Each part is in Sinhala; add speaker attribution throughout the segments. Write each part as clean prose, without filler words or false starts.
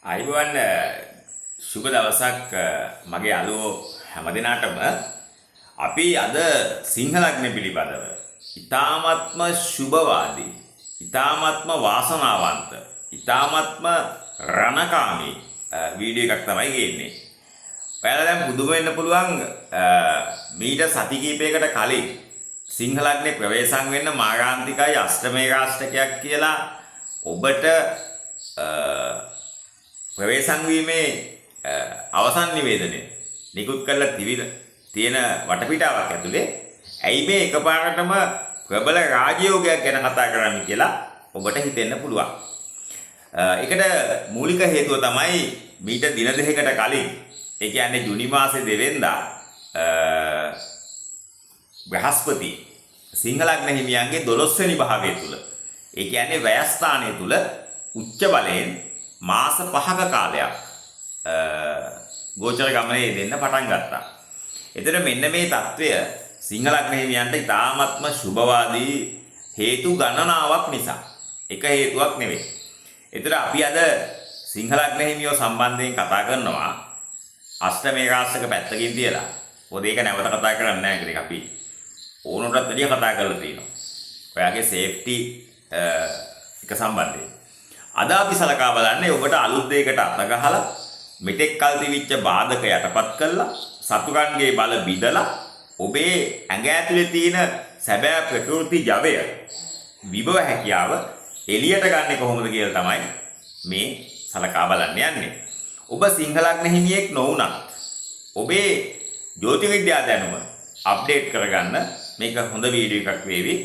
Speaker 1: අයිබෝන් සුබ දවසක් මගේ යාළුවෝ හැමදෙනාටම අපි අද සිංහ ලග්න පිළිබඳව ඊ타ත්ම සුබවාදී ඊ타ත්ම වාසනාවන්ත ඊ타ත්ම රණකාමී වීඩියෝ එකක් තමයි ගේන්නේ. ඔයාලා දැන් පුදුම වෙන්න පුළුවන් මීට සති කිහිපයකට කලින් සිංහ ලග්නේ ප්‍රවේශම් වෙන්න මාගාන්තිකයි අෂ්ටමේ රාශිකයක් කියලා ඔබට ප්‍රවේශම් වීමේ අවසන් නිවේදනය නිකුත් කරලා තියෙන වටපිටාවක් ඇතුලේ ඇයි මේ එකපාරටම ප්‍රබල රාජයෝගයක් ගැන කතා කරන්නේ කියලා ඔබට හිතෙන්න පුළුවන්. ඒකට මූලික හේතුව තමයි මීට දින දෙකකට කලින් ඒ කියන්නේ ජූනි මාසේ 2 වෙනිදා බ්‍රහස්පති සිංහ ලග්න හිමියන්ගේ 12 වෙනි භාවය තුල ඒ කියන්නේ වැය ස්ථානය තුල උච්ච බලයෙන් මාස 5ක කාලයක් ගෝචර ගමනේ දෙන්න පටන් ගත්තා. එතන මෙන්න මේ తත්වය සිංහ ලග්න හිමියන්ට ඉතාමත්ම සුබවාදී හේතු ගණනාවක් නිසා. එක හේතුවක් නෙවෙයි. එතන අපි අද සිංහ ලග්න හිමියෝ සම්බන්ධයෙන් කතා කරනවා අෂ්ටමේ රාශික පැත්තකින් තියලා. මොකද ඒක නැවත කතා කරන්නේ නැහැ. ඒක අපි ඕනොටත් වැඩිය කතා කරලා තියෙනවා. ඔයාගේ සේෆ්ටි එක සම්බන්ධයෙන්. අද අපි සලකා බලන්නේ ඔබට අලුත් දෙයකට අත ගහලා මෙතෙක් කල් තිබිච්ච බාධක යටපත් කළා සතුරන්ගේ බල බිඳලා ඔබේ ඇඟ ඇතුලේ තියෙන සැබෑ ප්‍රകൃති ජවය විභව හැකියාව එළියට ගන්න කොහොමද කියලා තමයි මේ සලකා බලන්න යන්නේ. ඔබ සිංහ ලග්න හිමියෙක් නොවුනත් ඔබේ ජ්‍යොතිර්විද්‍යා දැනුම අප්ඩේට් කරගන්න මේක හොඳ වීඩියෝ එකක් වේවි.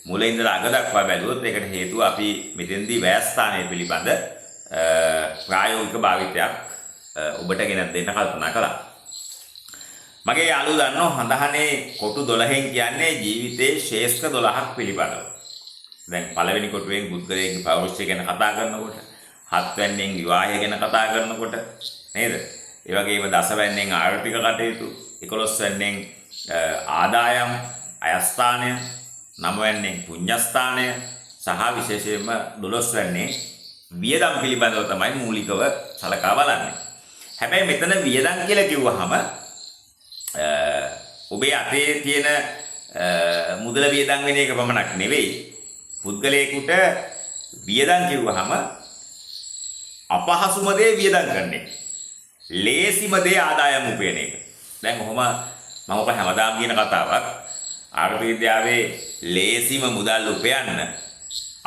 Speaker 1: මුලින් ඉඳලා අග දක්වා බැලුවොත් ඒකට හේතුව අපි මෙතෙන්දී වැය ස්ථානය පිළිබඳ ප්‍රායෝගික භාවිතයක් ඔබට ගෙන දෙන්න කල්පනා කළා. මගේ යාළුවෝ දන්නවා හඳහනේ කොටු 12න් කියන්නේ ජීවිතයේ ශේෂ්ඨ 12ක් පිළිබඳව. දැන් පළවෙනි කොටුවෙන් පුද්ගලයාගේ පෞරුෂය ගැන කතා කරනකොට, 7 වෙනිෙන් විවාහය ගැන කතා කරනකොට නේද? ඒ වගේම 10 වෙනිෙන් ආර්ථික කටයුතු, 11 වෙනිෙන් ආදායම්, අයස්ථානය, 9 වෙනිෙන් පුඤ්ඤස්ථානය සහ විශේෂයෙන්ම 12 වෙනිෙන් වියදම් පිළිබඳව තමයි මූලිකව සලකා බලන්නේ. හැබැයි මෙතන වියදම් කියලා කිව්වහම ඔබේ අතේ තියෙන මුදල වියදම් වෙන එක පමණක් නෙවෙයි. පුද්ගලයෙකුට වියදම් කිව්වහම අපහසුම දේ වියදම් කරන එක. ලේසිම දේ ආදායම උපයන එක. දැන් මම ඔබ හැමදාම කියන කතාවක් ආර්ථික විද්‍යාවේ ලේසිම මුදල් උපයන්න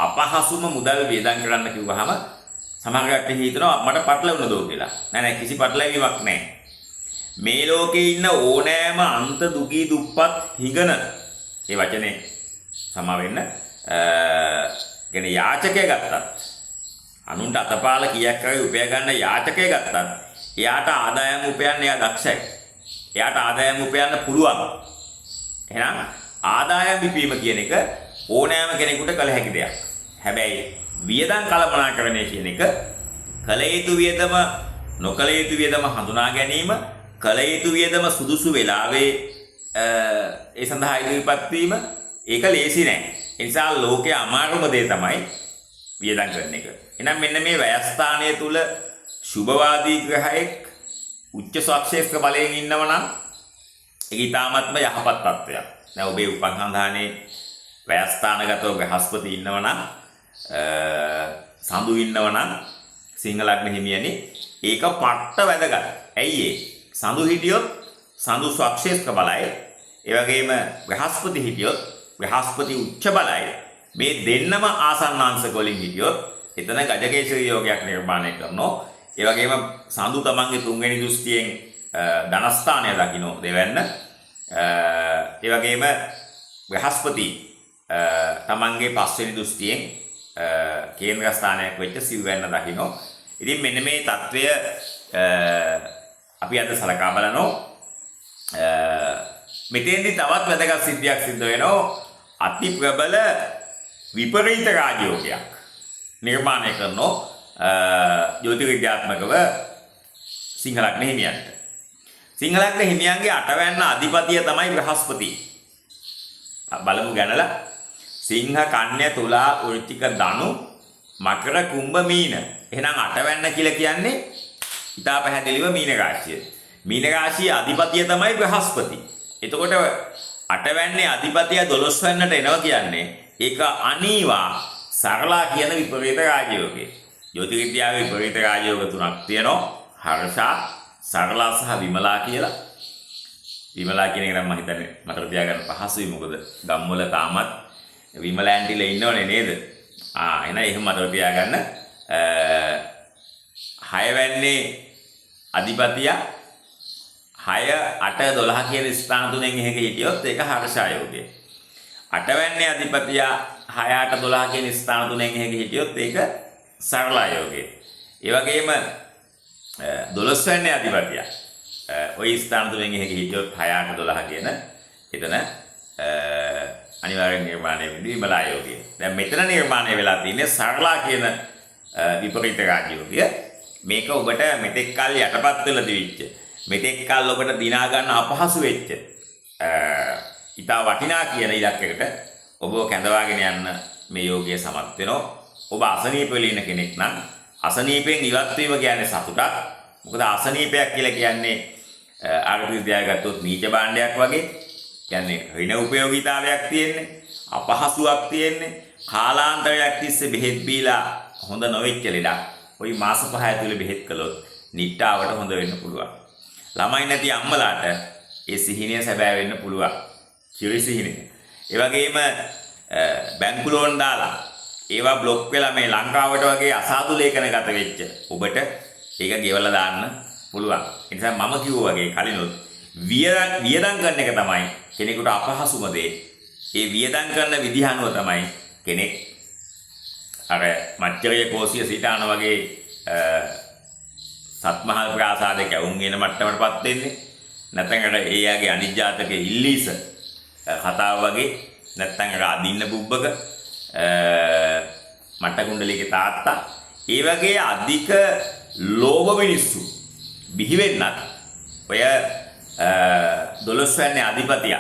Speaker 1: අපහසුම මුදල් වියදම් කරන්න කිව්වහම සමහර කට්ටිය හිතනවා මට පටලවුණදෝ කියලා. නෑ කිසි පටලැවීමක් නෑ. මේ ලෝකේ ඉන්න ඕනෑම අන්ත දුකී දුප්පත් හිඟන ඒ වචනේ සමා වෙන්න කියන්නේ යාචකය ගත්තත් අනුන්ට අතපාල කීයක් කරේ උපය ගන්න යාචකය ගත්තත් එයාට ආදායම් උපයන්න එයා දක්ෂයි. එයාට ආදායම් උපයන්න පුළුවන්. එහෙනම් ආදායම් විපීම කියන එක ඕනෑම කෙනෙකුට කළ හැකි දෙයක්. හැබැයි වියදම් කළමනාකරණය කියන එක කළ යුතු වියදම නොකළ යුතු වියදම හඳුනා ගැනීම, කළ යුතු වියදම සුදුසු වෙලාවේ ඒ සඳහා ඉදිරිපත් වීම ඒක ලේසි නෑ. ඒ නිසා ලෝකයේ අමාරුම දේ තමයි වියදම් කරන එක. එහෙනම් මෙන්න මේ වැයස්ථානය තුල සුභවාදී ග්‍රහයෙක් උච්ච සක්ෂේත්‍ර බලයෙන් ඉන්නව නම් ඒක ඊටාත්ම යහපත් තත්ත්වයක්. දැන් ඔබේ උපන්හන්දානේ වැයස්ථානගතව බ්‍රහස්පති ඉන්නව නම් සඳු ඉන්නව නම් සිංහ ලග්න හිමියනි ඒක පට්ට වැදගත්. ඇයි ඒ? සඳු හිටියොත් සඳු සක්ෂේත්‍ර බලය, ඒ වගේම බ්‍රහස්පති හිටියොත් බ්‍රහස්පති උච්ච බලය, මේ දෙන්නම ආසන්නාංශක වලින් හිටියොත් එතන ගජකේසරී යෝගයක් නිර්මාණය කරනවා. ඒ වගේම සඳු තමන්ගේ තුන්වෙනි දෘෂ්ටියෙන් ධනස්ථානය දකින්න දෙවන්න. ඒ වගේම බ්‍රහස්පති තමන්ගේ පස්වෙනි දෘෂ්ටියෙන් කේන්ද්‍ර ස්ථානයක් වෙච්ච සිව්වැන්න දකින්න. ඉතින් මෙන්න මේ తත්වය අපි අද සලකා බලනවා. මෙතෙන්දි තවත් වැදගත් සිද්ධියක් සිද්ධ වෙනවා. අති ප්‍රබල විපරීත රාජයෝගයක් නිර්මාණය කරනවා ජ්‍යොතිර්විද්‍යාත්මකව සිංහ ලග්න හිමියන්ට. සිංහ ලග්න හිමියන්ගේ 8 වැන්න අධිපතිය තමයි බ්‍රහස්පති. බලමු ගණනලා. සිංහ, කන්‍යා, තුලා, වෘශ්චික, ධනු මකර කුම්භ මීන. එහෙනම් අටවැන්න කියලා කියන්නේ ඉතා පැහැදිලිව මීන රාශිය. මීන රාශියේ අධිපතිය තමයි බ්‍රහස්පති. එතකොට අටවැන්නේ අධිපතිය 12 වෙන්නට එනවා කියන්නේ ඒක අනීවා සරලා කියන විපරීත රාජයෝගය. ජ්‍යොතිෂ විද්‍යාවේ විපරීත රාජයෝග තුනක් තියෙනවා. හර්ෂා, සරලා සහ විමලා කියලා. විමලා කියන එක නම් මම හිතන්නේ මතක තියාගන්න පහසුයි මොකද ගම්වල තාමත් විමලා ඇන්ටිලා ඉන්නවනේ නේද? එහෙනම් එහෙම මතක තියාගන්න. 6 වෙන්නේ අධිපතිය 6 8 12 කියන ස්ථාන තුනෙන් එහෙක හිටියොත් ඒක හර්ෂා යෝගය. 8 වෙන්නේ අධිපතිය 6 8 12 කියන ස්ථාන තුනෙන් එහෙක හිටියොත් ඒක සරලා යෝගය. ඒ වගේම 12 වෙන්නේ අධිපතිය ওই ස්ථාන තුනෙන් එහෙක හිටියොත් 6 8 12 කියන එතන අනිවාර්යෙන් නිර්මාණය වෙන්නේ විමලා යෝගය. දැන් මෙතන නිර්මාණය වෙලා තියෙන්නේ සරලා කියන විපරීත රාජයෝගය. මේක ඔබට මෙතෙක් කල් යටපත් වෙලා දිවිච්ච මෙතෙක් කල් ඔබට දිනා ගන්න අපහසු වෙච්ච ඊට වටිනා කියන ඉලක්කයකට ඔබ කැඳවාගෙන යන්න මේ යෝගය සමත් වෙනවා. ඔබ අසනීප වෙලා ඉන්න කෙනෙක් නම් අසනීපෙන් ඉවත් වීම කියන්නේ සතුටක්. මොකද අසනීපයක් කියලා කියන්නේ ආර්ථික විද්‍යාව නීච භාණ්ඩයක් වගේ. කියන්නේ ඍණ උපයෝගීතාවයක් තියෙන්නේ, අපහසුයක් තියෙන්නේ, කාලාන්තරයක් තිස්සේ බෙහෙත් බීලා හොඳ නොවෙච්ච ලෙඩක්. ওই මාස 5 ඇතුළේ බෙහෙත් කළොත් නිට්ටාවට හොඳ වෙන්න පුළුවන්. ළමයි නැති අම්මලාට ඒ සිහිනය සැබෑ වෙන්න පුළුවන්. කිරි සිහිනය. ඒ වගේම බැංකු ලෝන් දාලා ඒවා බ්ලොක් වෙලා මේ ලංකාවට වගේ අසාදු ලේඛන ගත වෙච්ච ඔබට ඒක ගෙවලා දාන්න පුළුවන්. ඒ නිසා මම කිව්වා වගේ කලිනුත් වියදම් කරන එක තමයි කෙනෙකුට අපහසුම දේ. ඒ වියදම් කරන විදිහ අනුව තමයි කෙනෙක් අර මච්චරිය කෝසිය සිතාන වගේ සත්මහල් ප්‍රාසාදයක වුන් වෙන මට්ටමටපත් වෙන්නේ. නැත්නම් අර එයාගේ අනිජ්ජාතකේ ඉල්ලීස කතාව වගේ නැත්නම් අර අදින්න බුබ්බක මට්ට කුණ්ඩලිකේ තාත්තා ඒ වගේ අධික ලෝභ මිනිස්සු බිහි වෙන්නත් ඔය 12 වෙනි අධිපතිය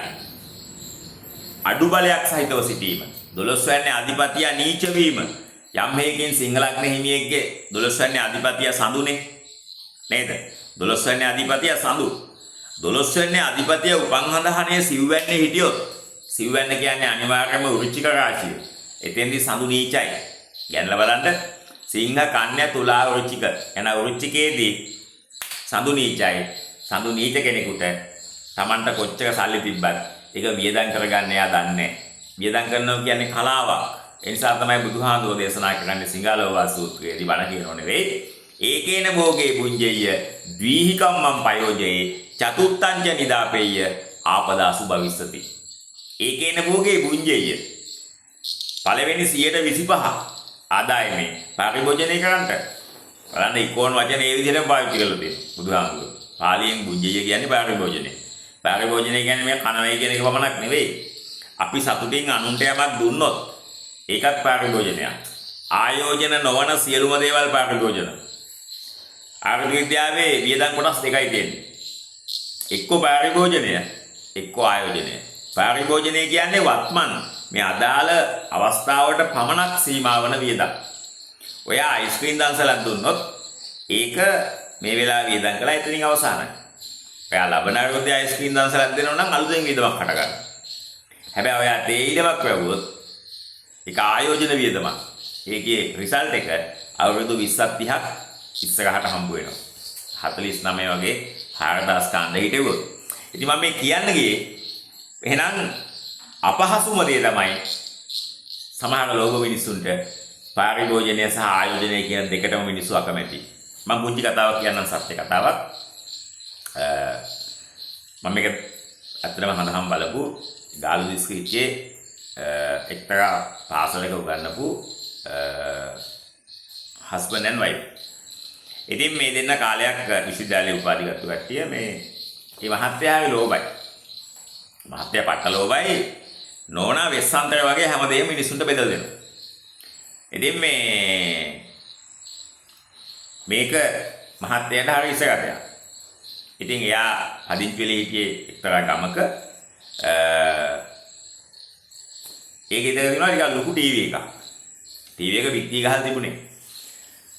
Speaker 1: අඩු බලයක් සහිතව සිටීම 12 වෙනි අධිපතිය නීච වීම යම් හේකින් සිංහලග්න හිමියෙක්ගේ 12 වෙනි අධිපතිය සඳුනේ නේද 12 වෙනි අධිපතිය සඳු 12 වෙනි අධිපතිය උපන්හඳහනේ සිව්වැන්නේ හිටියොත් සිව්වැන්න කියන්නේ අනිවාර්යයෙන්ම වෘශ්චික රාශිය. එතෙන්දී සඳු නීචයි. ගැනලා බලන්න සිංහ කන්‍යා තුලා වෘශ්චික එන වෘශ්චිකයේදී සඳු නීචයි. සඳු නීච කෙනෙකුට Tamanta කොච්චර සල්ලි තිබ්බත් ඒක වියදම් කරගන්න එයා දන්නේ නැහැ. වියදම් කරනවා කියන්නේ කලාවක්. ඒ නිසා තමයි බුදුහාඳුරෝ දේශනා කරන්නේ සිංහලෝවා සූත්‍රයේදී බණ කියනෝ නෙවෙයි. ඒකේන භෝගේ පුඤ්ජය ද්විහිකම්මං පයෝජයේ චතුත්තංච නිදාපේය ආපදාසු භවිස්සති. ඒකේන භෝගේ පුඤ්ජය පළවෙනි 125 ආදායමේ පරිභෝජනය කරන්නට බලන්න ඉකෝන් වචන ඒ විදිහටම පාවිච්චි කරලා තියෙනවා බුදුහාමුදුරුවෝ. පාලියෙන් පුඤ්ජය කියන්නේ පරිභෝජනය. පරිභෝජනය කියන්නේ මේ කනවයි කියන එක පමණක් නෙවෙයි. අපි සතුටින් අනුන්ට යමක් දුන්නොත් ඒකත් පරිභෝජනයක්. ආයෝජන නොවන සියලුම දේවල් පරිභෝජන. ආර්ථික විද්‍යාවේ වියදම් කොටස් දෙකයි තියෙන්නේ. එක්ක පරිභෝජනය, එක්ක ආයෝජනය. පරිභෝජනය කියන්නේ වත්මන් මේ අදාළ අවස්ථාවට පමණක් සීමා වන වියදම්. ඔය අයිස්ක්‍රීම් දන්සලක් දුන්නොත් ඒක මේ වෙලාවේ වියදම් කළා එතනින් අවසానයි. ඔයා ලබන අවුරුද්දේ අයිස්ක්‍රීම් දන්සලක් දෙනවා නම් අලුතෙන් වියදමක් හට ගන්නවා. හැබැයි ඔයා තේයිලමක් වැවුවොත් ඒක ආයෝජන වියදමක්. ඒකේ රිසල්ට් එක අවුරුදු 20ක් 30ක් ඉස්සරහට හම්බ වෙනවා. 49 වගේ 4000 කාණ්ඩ හිටෙවොත්. ඉතින් මම මේ කියන්න ගියේ එහෙනම් අපහසුම දේ තමයි සමහර ලෝක මිනිසුන්ට පරිභෝජනය සහ ආයෝජනය කියන දෙකටම මිනිස්සු අකමැති. මම පුංචි කතාවක් කියන්නම් සත්‍ය කතාවක්. මම මේක අත්‍තරම හඳහම් බලපු ගාලු දිස්ත්‍රික්කයේ එක්තරා පාසලක උගන්වපු husband and wife. ඉතින් මේ දෙන්න කාලයක් විශ්වවිද්‍යාලයේ උපාධිගත්තු කට්ටිය මේ මහත්තයාගේ ලෝභයි. මහත්තයා පට්ට ලෝභයි. නෝනා වෙස්සන්තර වගේ හැමදේම මිනිස්සුන්ට බෙදලා දෙනවා. ඉතින් මේක මහත්තයාට හරි ඉස්සරහට. ඉතින් එයා හදින්චි වෙලේ හිටියේ එක්තරා ගමක ඒකේ තියෙනවා නිකන් ලොකු ටීවී එකක්. ටීවී එක පිටිය ගහලා තිබුණේ.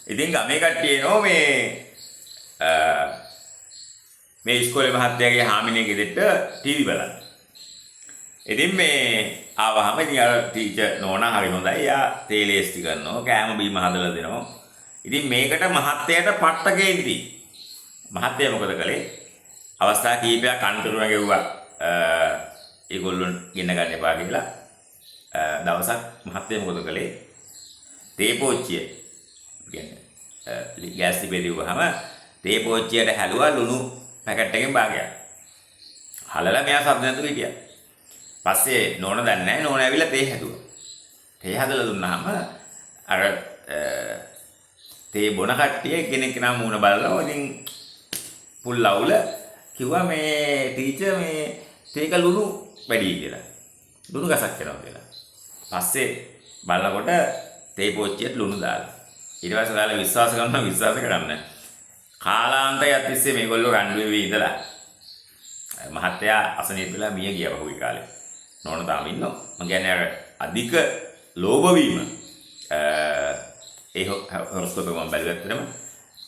Speaker 1: ඉතින් ගමේ කට්ටිය එනවා මේ ඉස්කෝලේ මහත්තයාගේ හාමිනේ ගෙදරට ටීවී බලන්න. ඉතින් මේ ආවහම ඉතින් අර ටීචර් නෝනා හරි හොඳයි. එයා තේලේස්ටි කරනවා, කෑම බීම හදලා දෙනවා. ඉතින් මේකට මහත්තයාට පට්ට කේන්ති. මහත්තයා මොකද කළේ? අවස්ථා කීපයක් අන්තරුණ ගෙව්වා. ඒගොල්ලෝ ගෙන්න ගන්න එපා කියලා. දවසක් මහත්තයා මොකද කළේ? තේපෝච්චිය කියන්නේ ගෑස් තිබේ දිව්වහම තේපෝච්චියට හැලුවා ලුණු පැකට් එකෙන් භාගයක්. හලලා මෙයා සද්ද නැතුව හිටියා. පස්සේ නෝන දන්නේ නැහැ. නෝන ඇවිල්ලා තේ හැදුවා. තේ හදලා දුන්නාම අර තේ බොන කට්ටිය කෙනෙක් නම් මූණ බලලා ඉතින් පුල්ලවුල කිව්වා මේ ටීචර් මේ තේක ලුණු වැඩි කියලා. ලුණු ගසක් කරනවා කියලා. පස්සේ බලනකොට තේ පෝච්චියට ලුණු දාලා. ඊට පස්සේ දාලා විශ්වාස කරන්න. කාලාන්තයක් තිස්සේ මේගොල්ලෝ රණ්ඩු වෙවි ඉඳලා මහත්තයා අසනීප වෙලා මිය ගියා බහුවේ කාලේ. නෝන තාම ඉන්නවා. මම කියන්නේ අර අධික ලෝභ වීම ඒ හොරස්කෝප් එක මම බැලුවත්තරම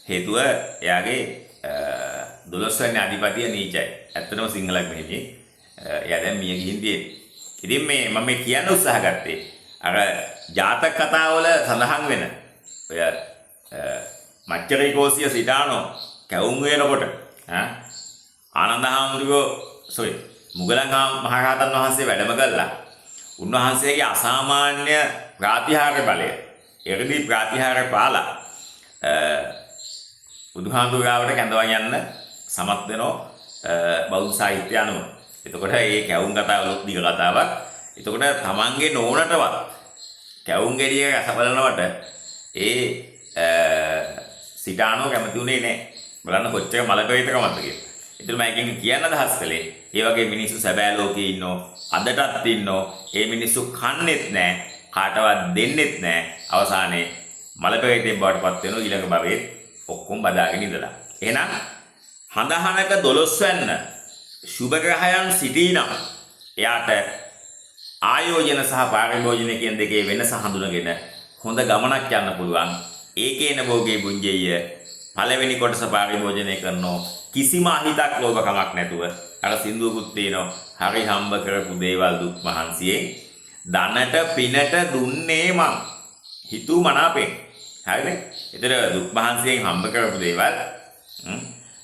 Speaker 1: හේතුව එයාගේ 12 වෙනි අධිපතිය නීචයි. ඇත්තටම සිංහලක් නෙමෙයි. එයා දැන් මිය ගිහින් තියෙන්නේ. ඉතින් මම මේ කියන්න උත්සාහ ගත්තේ අර ජාතක කතාවල සඳහන් වෙන ඔය මච්චරිකෝසිය සිතානෝ කැවුම් වෙනකොට ආනන්ද හාමුදුරුවෝ මුගලන් මහරහතන් වහන්සේ වැඩම කළා. උන්වහන්සේගේ අසාමාන්‍ය ප්‍රාතිහාර්ය බලය එරදී ප්‍රාතිහාර්ය පාලා බුදුහාමුදුරුවෝට කැඳවා යන්න සමත් වෙනෝ බෞද්ධ සාහිත්‍ය අනුව. එතකොට මේ කැවුම් කතාවල දිග කතාවක්. එතකොට තමන්ගේ නෝනටවත් කැවුම් ගෙඩිය රස බලනවට ඒ සිතානෝ කැමති උනේ නැහැ. බලන්න කොච්චර මලකවිතකමක්ද කියලා. ඒතර මම එකකින් කියන්න අදහස් කළේ ඒ වගේ මිනිස්සු සැබෑ ලෝකේ ඉන්නෝ අදටත් ඉන්නෝ ඒ මිනිස්සු කන්නේත් නැහැ කාටවත් දෙන්නෙත් නැහැ අවසානයේ මලකවිතෙන් බවටපත් වෙනවා ඊළඟ භවයේ ඔක්කොම බදාගෙන ඉඳලා. එහෙනම් හඳහනක 12 වෙන්න සුභ ග්‍රහයන් සිටිනම් එයාට ආයෝජන සහ පාරිභෝජන කියන දෙකේ වෙනස හඳුනගෙන හොඳ ගමනක් යන්න පුළුවන්. ඒකේන භෝගේ බුඤ්ජෙය පළවෙනි කොටස පාරිභෝජනය කරනෝ කිසිම අහිතක් ලෝභකමක් නැතුව අර සින්දුවකුත් තියෙනවා හරි හම්බ කරපු දේවල් දුක් මහන්සියෙන් ධනට පිනට දුන්නේ මං හිතු මනාපෙන්. හරිද? ඒතර දුක් මහන්සියෙන් හම්බ කරපු දේවල්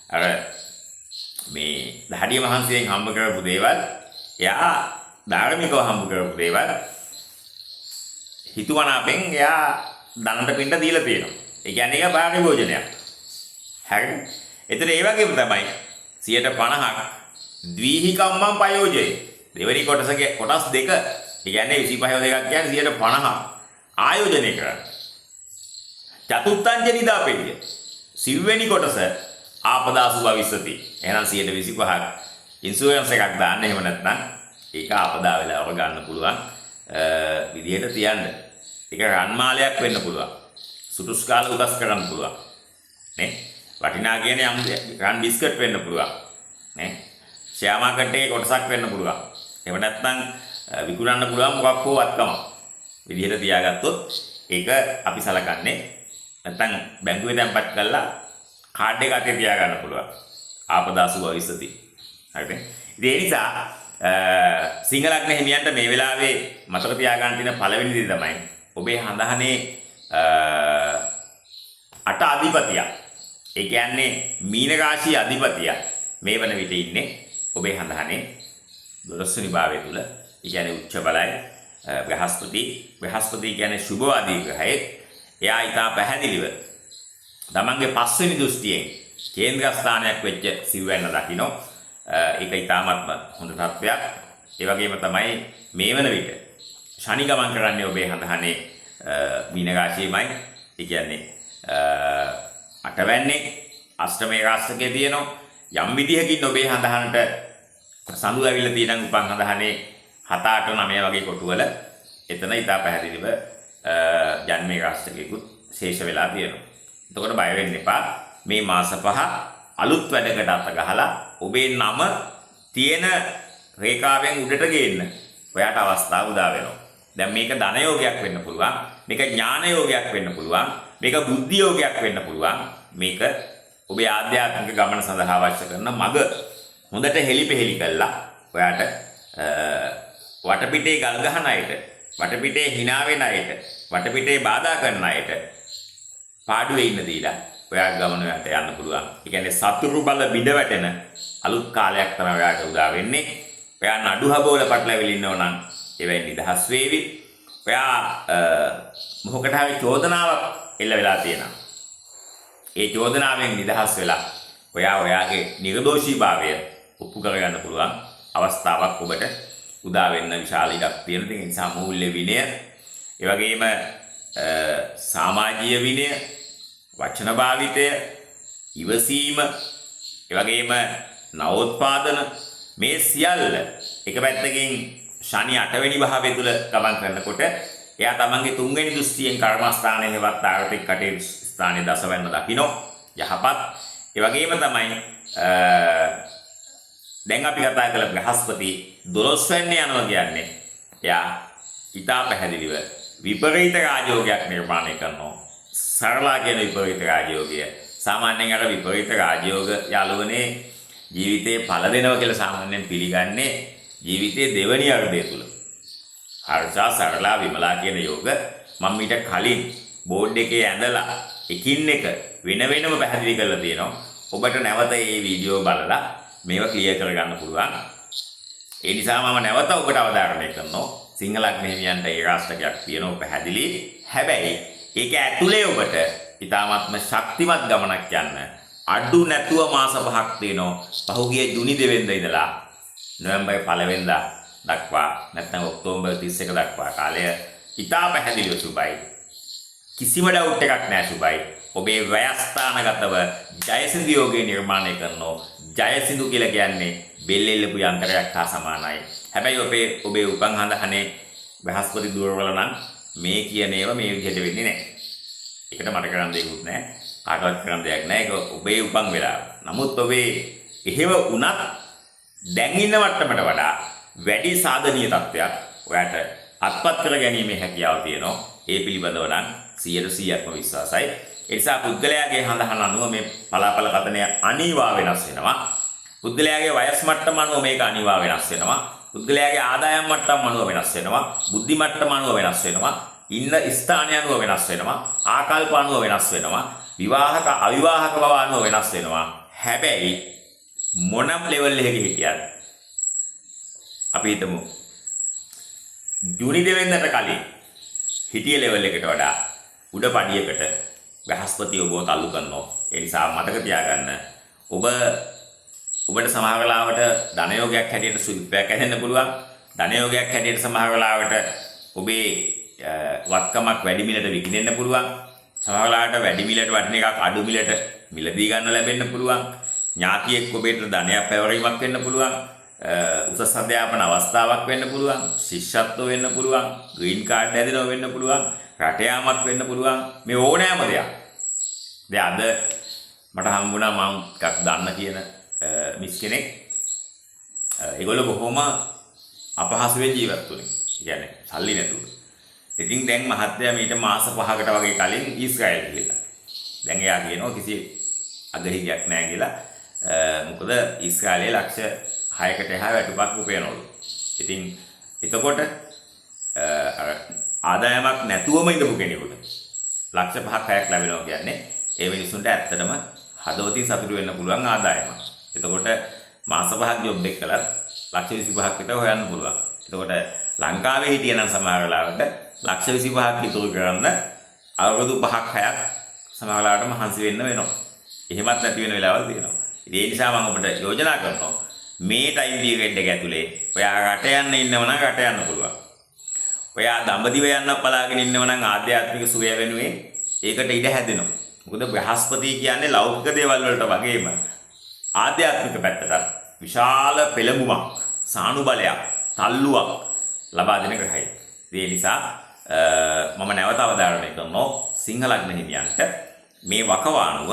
Speaker 1: අර මේ දහඩිය මහන්සියෙන් හම්බ කරපු දේවල් එයා ධාර්මිකව හම්බ කරපු දේවල් හිතුවනාපෙන් එයා ධනට පින්ට දීලා තියෙනවා. ඒ කියන්නේ ඒක පාරිභෝජනයක්. හරිද? එතන ඒ වගේම තමයි 50%ක් ද්විහිකම්මං පයෝජේ. දෙවෙනි කොටසගේ කොටස් දෙක. ඒ කියන්නේ 25 දෙකක් කියන්නේ 50% ආයෝජනය කරන්නේ. චතුත්තං නිදාපෙය. සිව්වෙනි කොටස ආපදාසු භවිස්සති. එහෙනම් 125ක් ඉන්ෂුරන්ස් එකක් දාන්න. එහෙම නැත්නම් ඒක ආපදා වෙලාවක ගන්න පුළුවන් විදිහට තියන්න. ඒක රන්මාලයක් වෙන්න පුළුවන්. සුටුස් කාල උදස් කරන්න පුළුවන්. නේ? වටිනා කියන යම් රන් බිස්කට් වෙන්න පුළුවන්. නේ? ෂෙයා මාකට් එකේ කොටසක් වෙන්න පුළුවන්. එහෙම නැත්නම් විකුණන්න පුළුවන් මොකක් හෝ වත්කම. විදිහට තියාගත්තොත් ඒක අපි සලකන්නේ නැත්නම් බැංකුවේ තැන්පත් කරලා කාඩ් එක අතේ තියාගන්න පුළුවන්. ආපදාසු භවිස්සති. හරිද? ඉතින් ඒ නිසා සිංහලග්න හිමියන්ට මේ වෙලාවේ මතක තියාගන්න තියෙන පළවෙනි දේ තමයි ඔබේ හඳහනේ අට අධිපතිය. ඒ කියන්නේ මීන රාශියේ අධිපතිය මේ වන විට ඉන්නේ ඔබේ හඳහනේ 12 වෙනි භාවය තුල. ඒ කියන්නේ උච්ච බලය බ්‍රහස්පති කියන්නේ සුභවාදී ග්‍රහයෙක්. එයා ඊටා පැහැදිලිව තමන්ගේ 5 වෙනි දෘෂ්ටියෙන් කේන්ද්‍ර ස්ථානයක් වෙච්ච සිව්වැන්න දකින්න. ඒක ඊටාත්ම හොඳ තත්ත්වයක්. ඒ වගේම තමයි මේ වන විට ශනි ගමන් කරන්නේ ඔබේ හඳහනේ මීන රාශියමයි. ඒ කියන්නේ අටවැන්නේ අෂ්ටමේ රාශියේ තියෙනවා. යම් විදිහකින් ඔබේ හඳහනට සඳු ඇවිල්ලා තියෙන උපන් හඳහනේ 7 8 9 වගේ කොටුවල එතන ඊටා පැහැදිලිව ජන්මේ රාශියකුත් ශේෂ වෙලා තියෙනවා. එතකොට බය වෙන්න එපා. මේ මාස 5 අලුත් වැඩකට අත ගහලා ඔබේ නම තියෙන රේඛාවෙන් උඩට ගේන්න ඔයාට අවස්ථාව උදා වෙනවා. දැන් මේක ධන යෝගයක් වෙන්න පුළුවන්. මේක ඥාන යෝගයක් වෙන්න පුළුවන්. මේක බුද්ධි යෝගයක් වෙන්න පුළුවන්. මේක ඔබේ ආධ්‍යාත්මික ගමන සඳහා අවශ්‍ය කරන මඟ හොඳට හෙලිපෙහෙලි කළා. ඔයාට වටපිටේ ගල් ගහන අයට, වටපිටේ hina වෙන අයට, වටපිටේ බාධා කරන අයට පාඩුවේ ඉන්න දීලා ඔයාගේ ගමන ඔයාට යන්න පුළුවන්. ඒ කියන්නේ සතුරු බල බිඳ වැටෙන අලුත් කාලයක් තමයි ඔයාට උදා වෙන්නේ. ඔයා නඩු හබෝල පටලැවිලි ඉන්නව නම් ඒවෙන් නිදහස් වේවි. ඔයා මොකකට හරි චෝදනාවක් එල්ල වෙලා තියෙනවා. ඒ චෝදනාවෙන් නිදහස් වෙලා ඔයා ඔයාගේ නිර්දෝෂීභාවය ඔප්පු කරගන්න පුළුවන් අවස්ථාවක් ඔබට උදා වෙන්න විශාල ඉඩක් තියෙන. ඒ නිසා මූල්‍ය විනය, ඒ වගේම සමාජීය විනය, වචන භාවිතය, ඉවසීම, ඒ වගේම නවෝත්පාදන, මේ සියල්ල එක පැත්තකින් ශනි 8 වෙනි භාවය තුල ගමන් කරනකොට එයා තමන්ගේ 3 වෙනි දෘෂ්ටියෙන් කර්මස්ථානයේ හෙවත් ආර්ථික කටයුතු ස්ථානයේ දසවැන්න දකින්න යහපත්. ඒ වගේම තමයි දැන් අපි කතා කළ බ්‍රහස්පති 12 වෙනි යනවා කියන්නේ එයා ඊටා පැහැදිලිව විපරීත රාජයෝගයක් නිර්මාණය කරනවා. සරලා කියන විපරීත රාජයෝගය. සාමාන්‍යයෙන් අර විපරීත රාජයෝග යාළුවනේ ජීවිතේ පළ දෙනවා කියලා සාමාන්‍යයෙන් පිළිගන්නේ ජීවිතයේ දෙවැනි අර්ධය තුල. හර්ෂා සරලා විමලා කියන යෝග මම ඊට කලින් බෝඩ් එකේ ඇඳලා එකින් එක වෙන වෙනම පැහැදිලි කරලා තියෙනවා. ඔබට නැවත මේ වීඩියෝ බලලා මේවා ක්ලියර් කරගන්න පුළුවන්. ඒ නිසා මම නැවත ඔබට අවධාරණය කරනවා සිංහල අග්නිහිමියන්ට ඒ රාෂ්ට්‍රයක් තියෙනවා පැහැදිලි. හැබැයි ඒක ඇතුලේ ඔබට ඊටාත්ම ශක්තිමත් ගමනක් යන්න අඩු නැතුව මාස 5ක් තියෙනවා. පහුගිය ජූනි 2 වෙනිදා ඉඳලා නොවැම්බර් 1 වෙනිදා දක්වා නැත්නම් ඔක්තෝබර් 31 දක්වා කාලය ඉතා පැහැදිලිව සුබයි. කිසිම ඩවුට් එකක් නැහැ සුබයි. ඔබේ ව්‍යස්ථානගතව ජයසින්දු යෝගය නිර්මාණය කරනවා. ජයසින්දු කියලා කියන්නේ බෙල්ලෙල්ලපු යන්ත්‍රයක් හා සමානයි. හැබැයි ඔබේ උපන් හඳහනේ බ්‍රහස්පති දුර්වල නම් මේ කියන ඒවා මේ විදිහට වෙන්නේ නැහැ. ඒකට මට කරන්න දෙයක් නැහැ. කාටවත් කරන්න දෙයක් නැහැ. ඒක ඔබේ උපන් වෙලාව. නමුත් ඔබේ එහෙම වුණත් දැන් ඉන්න මට්ටමට වඩා වැඩි සාධනීය තත්ත්වයක් ඔයාට අත්පත් කර ගැනීමේ හැකියාව තියෙනවා. ඒ පිළිබඳව නම් 100%ක්ම විශ්වාසයි. ඒ නිසා පුද්ගලයාගේ හඳහන අනුව මේ පලාපල කතනය අනිවා වෙනස් වෙනවා. පුද්ගලයාගේ වයස් මට්ටම අනුව මේක අනිවා වෙනස් වෙනවා. පුද්ගලයාගේ ආදායම් මට්ටම අනුව වෙනස් වෙනවා. බුද්ධි මට්ටම අනුව වෙනස් වෙනවා. ඉන්න ස්ථානය අනුව වෙනස් වෙනවා. ආකල්ප අනුව වෙනස් වෙනවා. විවාහක අවිවාහක බව අනුව වෙනස් වෙනවා. හැබැයි මොනම් ලෙවල් එකක හිටියත් අපි හිතමු ජූනි 2 වෙනිදාට කලින් හිටිය ලෙවල් එකට වඩා උඩ පඩියකට බ්‍රහස්පති ඔබව තල්ලු කරනවා. ඒ නිසා මතක තියාගන්න ඔබට සමහර වෙලාවට ධන යෝගයක් හැටියට සුවිපයක් ඇදෙන්න පුළුවන්. ධන යෝගයක් හැටියට සමහර වෙලාවට ඔබේ වත්කමක් වැඩි මිලට විකිනෙන්න පුළුවන්. සමහර වෙලාවට වැඩි මිලට වටින එකක් අඩු මිලට මිලදී ගන්න ලැබෙන්න පුළුවන්. ඥාතියෙක් ඔබට ධනයක් පැවරීමක් වෙන්න පුළුවන්. උසස් අධ්‍යාපන අවස්ථාවක් වෙන්න පුළුවන්. ශිෂ්‍යත්ව වෙන්න පුළුවන්. ග්‍රීන් කාඩ් ඇදෙනව වෙන්න පුළුවන්. රට යාමක් වෙන්න පුළුවන්. මේ ඕනෑම දෙයක්. දැන් අද මට හම්බුණා මම ටිකක් දන්න කියන මිස් කෙනෙක්. ඒගොල්ලෝ බොහොම අපහසුවෙන් ජීවත් වුණේ. කියන්නේ සල්ලි නැතුව. ඉතින් දැන් මහත්තයා මීට මාස 5කට වගේ කලින් ඊශ්‍රායල් ගිහලා. දැන් එයා කියනවා කිසි අගහිගයක් නැහැ කියලා. මොකද ඊශ්‍රායලයේ ලක්ෂ 6කට එහා වැටුපක් උපයනවලු. ඉතින් එතකොට ආදායමක් නැතුවම ඉඳපු කෙනෙකුට ලක්ෂ 5ක් 6ක් ලැබෙනවා කියන්නේ ඒ මිනිසුන්ට ඇත්තටම හදවතින් සතුටු වෙන්න පුළුවන් ආදායමක්. එතකොට මාස 5ක් ජොබ් එක කළත් ලක්ෂ 25ක් විතර හොයන්න පුළුවන්. එතකොට ලංකාවේ හිටියනම් සමහර වෙලාවට ලක්ෂ 25ක් ඉතුරු කරන්න අවුරුදු 5ක් 6ක් සමහර වෙලාවට මහන්සි වෙන්න වෙනවා. එහෙමත් නැති වෙන වෙලාවල් තියෙනවා. ඒ නිසා මම ඔබට යෝජනා කරනවා මේ ටයිම් පීරියඩ් එක ඇතුලේ ඔයා රට යන්න ඉන්නව නම් රට යන්න පුළුවන්. ඔයා දඹදිව යන්න බලාගෙන ඉන්නව නම් ආධ්‍යාත්මික සුවය වෙනුවෙන් ඒකට ඉඩ හැදෙනවා. මොකද බ්‍රහස්පති කියන්නේ ලෞකික දේවල් වලට වගේම ආධ්‍යාත්මික පැත්තට විශාල පෙළඹුමක්, සානුබලයක්, තල්ලුවක් ලබා දෙන ග්‍රහයෙක්. ඒ නිසා මම නැවත අවධාරණය කරනවා සිංහල ලග්න හිමියන්ට මේ වකවානුව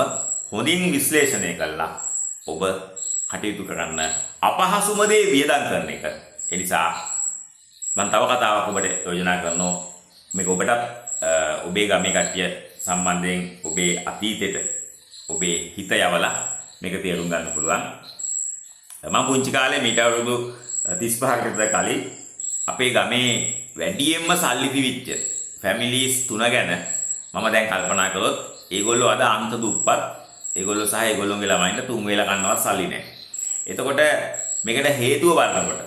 Speaker 1: හොඳින් විශ්ලේෂණය කළා ඔබ කටයුතු කරන්න අපහසුම දේ වියදම් කරන එක. ඒ නිසා මම තව කතාවක් ඔබට යෝජනා කරනවා මේක ඔබට ඔබේ ගමේ කට්ටිය සම්බන්ධයෙන් ඔබේ අතීතෙට ඔබේ හිත යවලා මේක තේරුම් ගන්න පුළුවන්. මම පුංචි කාලේ මීට අවුරුදු 35කට විතර කලින් අපේ ගමේ වැඩියෙන්ම සල්ලි තිබිච්ච ෆැමිලිස් 3 ගැන මම දැන් කල්පනා කළොත් ඒගොල්ලෝ අද අන්ත දුප්පත්. ඒගොල්ලෝ සහ ඒගොල්ලෝගේ ළමයින්ට 3 වේල කන්නවත් සල්ලි නැහැ. එතකොට මේකට හේතුව බලනකොට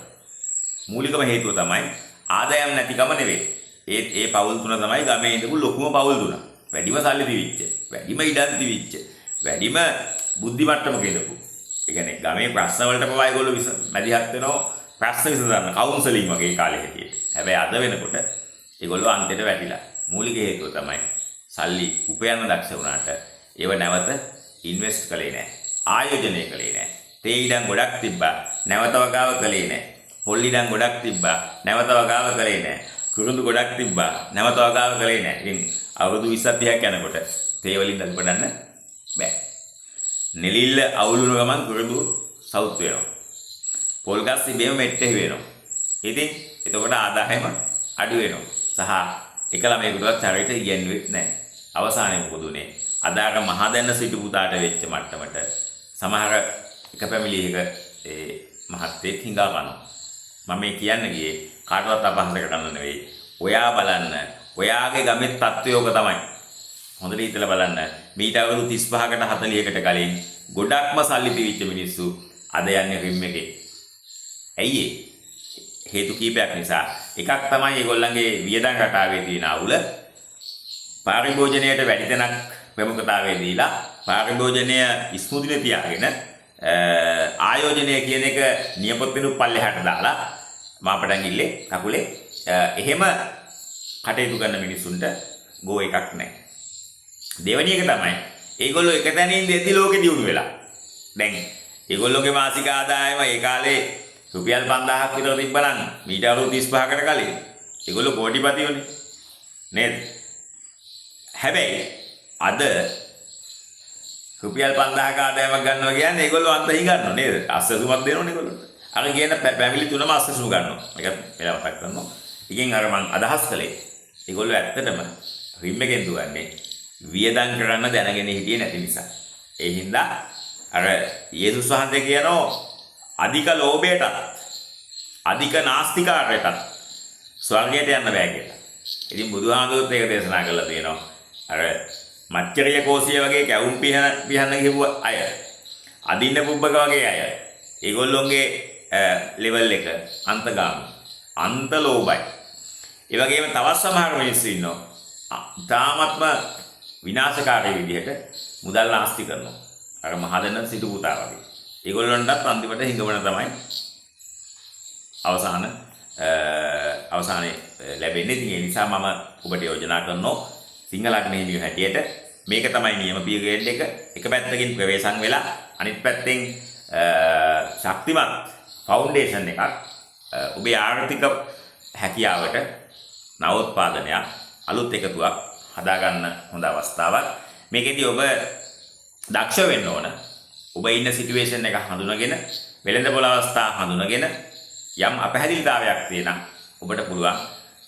Speaker 1: මූලිකම හේතුව තමයි ආදායම් නැතිකම නෙවෙයි. ඒ පවුල් 3 තමයි ගමේ ඉඳපු ලොකුම පවුල් 3. වැඩිම සල්ලි තිබිච්ච, වැඩිම ඉඩම් තිබිච්ච, වැඩිම බුද්ධි මට්ටමක ඉඳපු. ඒ කියන්නේ ගමේ ප්‍රශ්න වලට පවා ඒගොල්ලෝ මැදිහත් වෙනවා ප්‍රශ්න විසඳන්න කවුන්සලින් වගේ කාලේ හැටියට. හැබැයි අද වෙනකොට ඒගොල්ලෝ අන්තයට වැටිලා. මූලික හේතුව තමයි සල්ලි උපයන්න දක්ෂ වුණාට ඒව නැවත ඉන්වෙස්ට් කළේ නැහැ. ආයෝජනය කළේ නැහැ. තේ ඉඩම් ගොඩක් තිබ්බා නැවත වගාව කළේ නැහැ. පොල් ඉඩම් ගොඩක් තිබ්බා නැවත වගාව කළේ නැහැ. කුරුඳු ගොඩක් තිබ්බා නැවත වගාව කළේ නැහැ. ඉතින් අවුරුදු 20ක් 30ක් යනකොට තේ වලින් දල් බඩන්න බෑ. නෙලිල්ල අවුලුන ගමන් කුරුඳු සවුත් වෙනවා. පොල් ගස් ඉබේම මෙට්ටේ වෙනවා. ඉතින් එතකොට ආදායම අඩු වෙනවා. සහ එක ළමයෙකුටවත් චරිත ඉගෙනුවෙත් නැහැ. අවසානයේ මොකද උනේ? අදාක මහදැන්න සිටු පුතාට වෙච්ච මට්ටමට සමහර එක ෆැමිලි එක ඒ මහත්තයෙක් හිඟා ගන්නවා. මම මේ කියන්න ගියේ කාටවත් අපහාස කරන්න නෙවෙයි. ඔයා බලන්න ඔයාගේ ගමේ තත්ත්වයක තමයි. හොඳට හිතලා බලන්න. මීට අවුරුදු 35කට 40කට කලින් ගොඩක්ම සල්ලි තිබිච්ච මිනිස්සු අද යන්නේ රිම් එකේ. ඇයි ඒ? හේතු කීපයක් නිසා. එකක් තමයි ඒගොල්ලන්ගේ වියදම් රටාවේ තියෙන අවුල. පාරිභෝජනයට වැඩි තැනක් ප්‍රමුඛතාවය දීලා පාරිභෝජනය ඉස්මුදිනේ තියාගෙන ආයෝජනය කියන එක නියපොත්තෙනු පල්ලෙහාට දාලා මාපටංගිල්ලේ කකුලේ එහෙම කටයුතු කරන මිනිසුන්ට ගෝ එකක් නැහැ. දෙවෙනි එක තමයි ඒගොල්ලෝ එක තැනින් දෙද්දි ලෝකෙ දියුණු වෙලා. දැන් ඒගොල්ලෝගේ මාසික ආදායම ඒ කාලේ රුපියල් 5000ක් විතර තිබ්බනම් මීට අවුරුදු 35කට කලින් ඒගොල්ලෝ කෝටිපතියෝනේ නේද? හැබැයි අද රුපියල් 5000ක ආදායමක් ගන්නවා කියන්නේ ඒගොල්ලෝ අන්තයි ගන්නවා නේද? අස්සසුමක් දෙනවනේ ඒගොල්ලෝ. අර කියන ෆැමිලි තුනම අස්සසුම ගන්නවා. මේක මෙලා මතක් කරනවා. ඉතින් අර මං අදහස් කළේ ඒගොල්ලෝ ඇත්තටම රිම් එකෙන් දුවන්නේ වියදම් කරන්න දැනගෙන හිටියේ නැති නිසා. ඒ හින්දා අර යේසුස් වහන්සේ කියනවා අධික ලෝභයටත් අධික නාස්තිකාරයටත් ස්වර්ගයට යන්න බෑ කියලා. ඉතින් බුදුහාමුදුරුවෝ ඒක දේශනා කළා තියෙනවා. අර මච්චරිය කෝසිය වගේ කැවුම් පිහන්න ගිහුව අය අදින්න පුබ්බක වගේ අය ඒගොල්ලොන්ගේ ලෙවල් එක අන්තගාමී අන්ත ලෝභයි. ඒ වගේම තවත් සමහර මිනිස්සු ඉන්නවා තාමත්ම විනාශකාරී විදිහට මුදල් නාස්ති කරනවා. අර මහදැන සිටු පුතා වගේ. ඒගොල්ලන්ටත් අන්තිමට හිඟවන තමයි අවසානයේ ලැබෙන්නේ. ඉතින් ඒ නිසා මම ඔබට යෝජනා කරනවා සිංහල අග්නේ හිමියෝ හැටියට මේක තමයි නියම පියගේඩ් එක. එක පැත්තකින් ප්‍රවේශම් වෙලා අනිත් පැත්තෙන් ශක්තිමත් ෆවුන්ඩේෂන් එකක් ඔබේ ආර්ථික හැකියාවට නවෝත්පාදනයක් අලුත් එකතුවක් හදාගන්න හොඳ අවස්ථාවක්. මේකෙදී ඔබ දක්ෂ වෙන්න ඕන. ඔබ ඉන්න සිටුේෂන් එක හඳුනගෙන වෙළඳපොළ අවස්ථා හඳුනගෙන යම් අපහැදිලිතාවයක් තියෙනම් ඔබට පුළුවන්